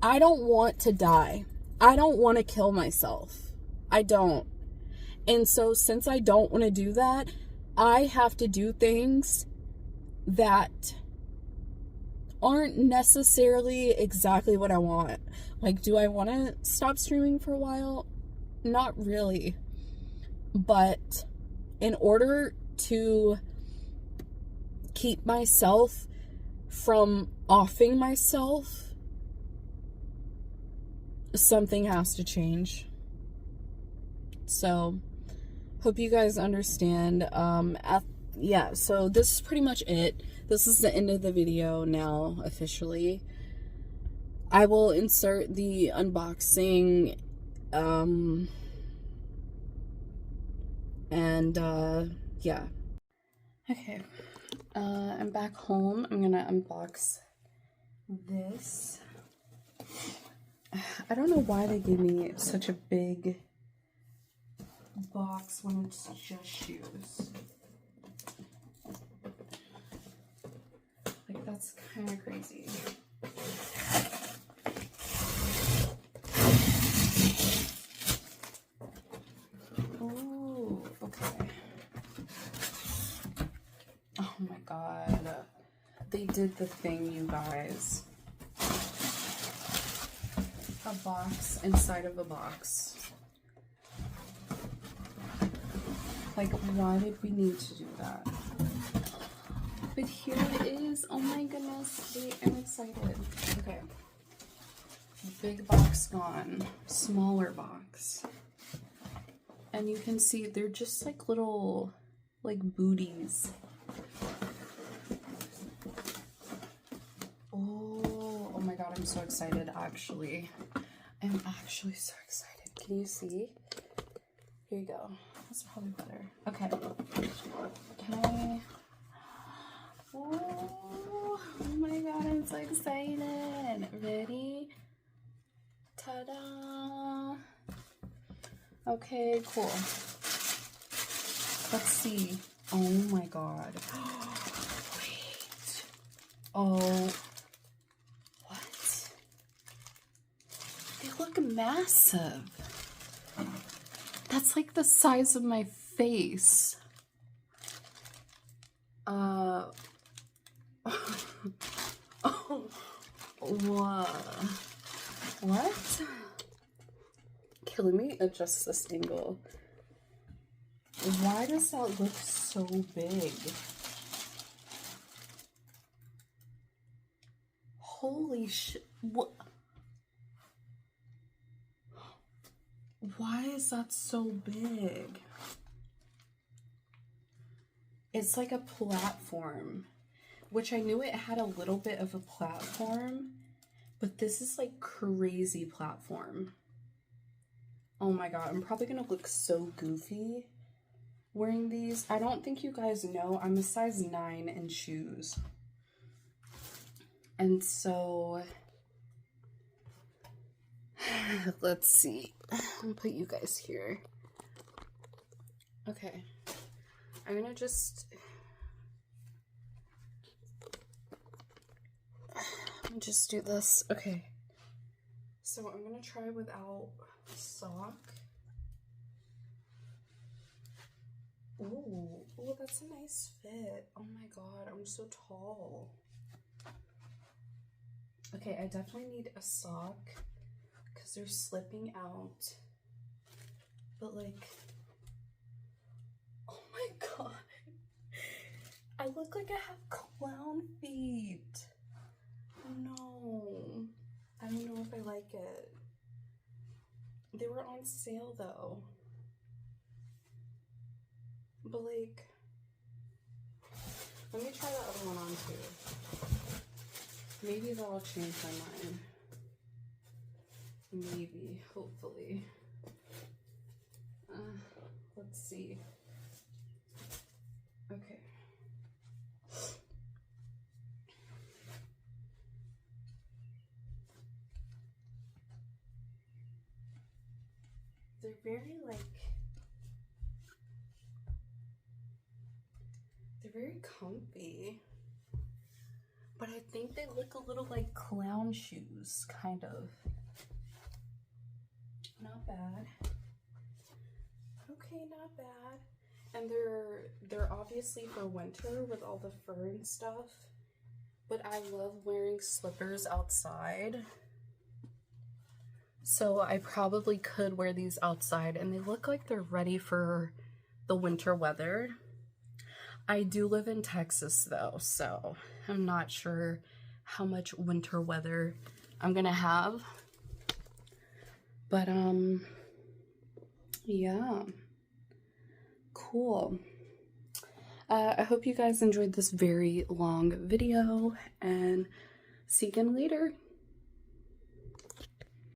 I don't want to die. I don't want to kill myself. I don't. And so since I don't want to do that, I have to do things that aren't necessarily exactly what I want. Like, do I want to stop streaming for a while? Not really. But in order to keep myself from offing myself, something has to change. So, hope you guys understand. Yeah, so this is pretty much it. This is the end of the video now, officially. I will insert the unboxing, yeah. Okay. I'm back home. I'm gonna unbox this. I don't know why they gave me such a big box when it's just shoes. Like, that's kind of crazy. Oh, okay. Oh my god. They did the thing, you guys. A box inside of a box. Like, why did we need to do that? But here it is. Oh my goodness. Wait, I'm excited. Okay. Big box gone. Smaller box. And you can see they're just like little, like, booties. Oh my god, I'm so excited, actually. I'm actually so excited. Can you see? Here you go. That's probably better. Okay. Can I... Oh my god, I'm so excited. Ready? Ta-da! Okay, cool. Let's see. Oh my god. Wait. Oh. What? They look massive. That's like the size of my face. Oh. What? Okay, let me adjust this angle. Why does that look so big? Holy shit. What? Why is that so big? It's like a platform, which I knew it had a little bit of a platform, but this is like crazy platform. Oh my god, I'm probably gonna look so goofy wearing these. I don't think you guys know, I'm a size 9 in shoes. And so, let's see. I'll put you guys here. Okay. I'm gonna just do this. Okay. So I'm gonna try without sock. Ooh, that's a nice fit. Oh my god, I'm so tall. Okay, I definitely need a sock because they're slipping out. But like, oh my god. I look like I have clown feet. No. I don't know if I like it. They were on sale though. But like, let me try the other one on too. Maybe that'll change my mind. Maybe, hopefully. Let's see. Okay. They're very they're very comfy. But I think they look a little like clown shoes, kind of. Not bad. Okay, not bad. And they're obviously for winter with all the fur and stuff. But I love wearing slippers outside. So I probably could wear these outside, and they look like they're ready for the winter weather. I do live in Texas though, so I'm not sure how much winter weather I'm gonna have. But yeah, cool. I hope you guys enjoyed this very long video, and see you again later.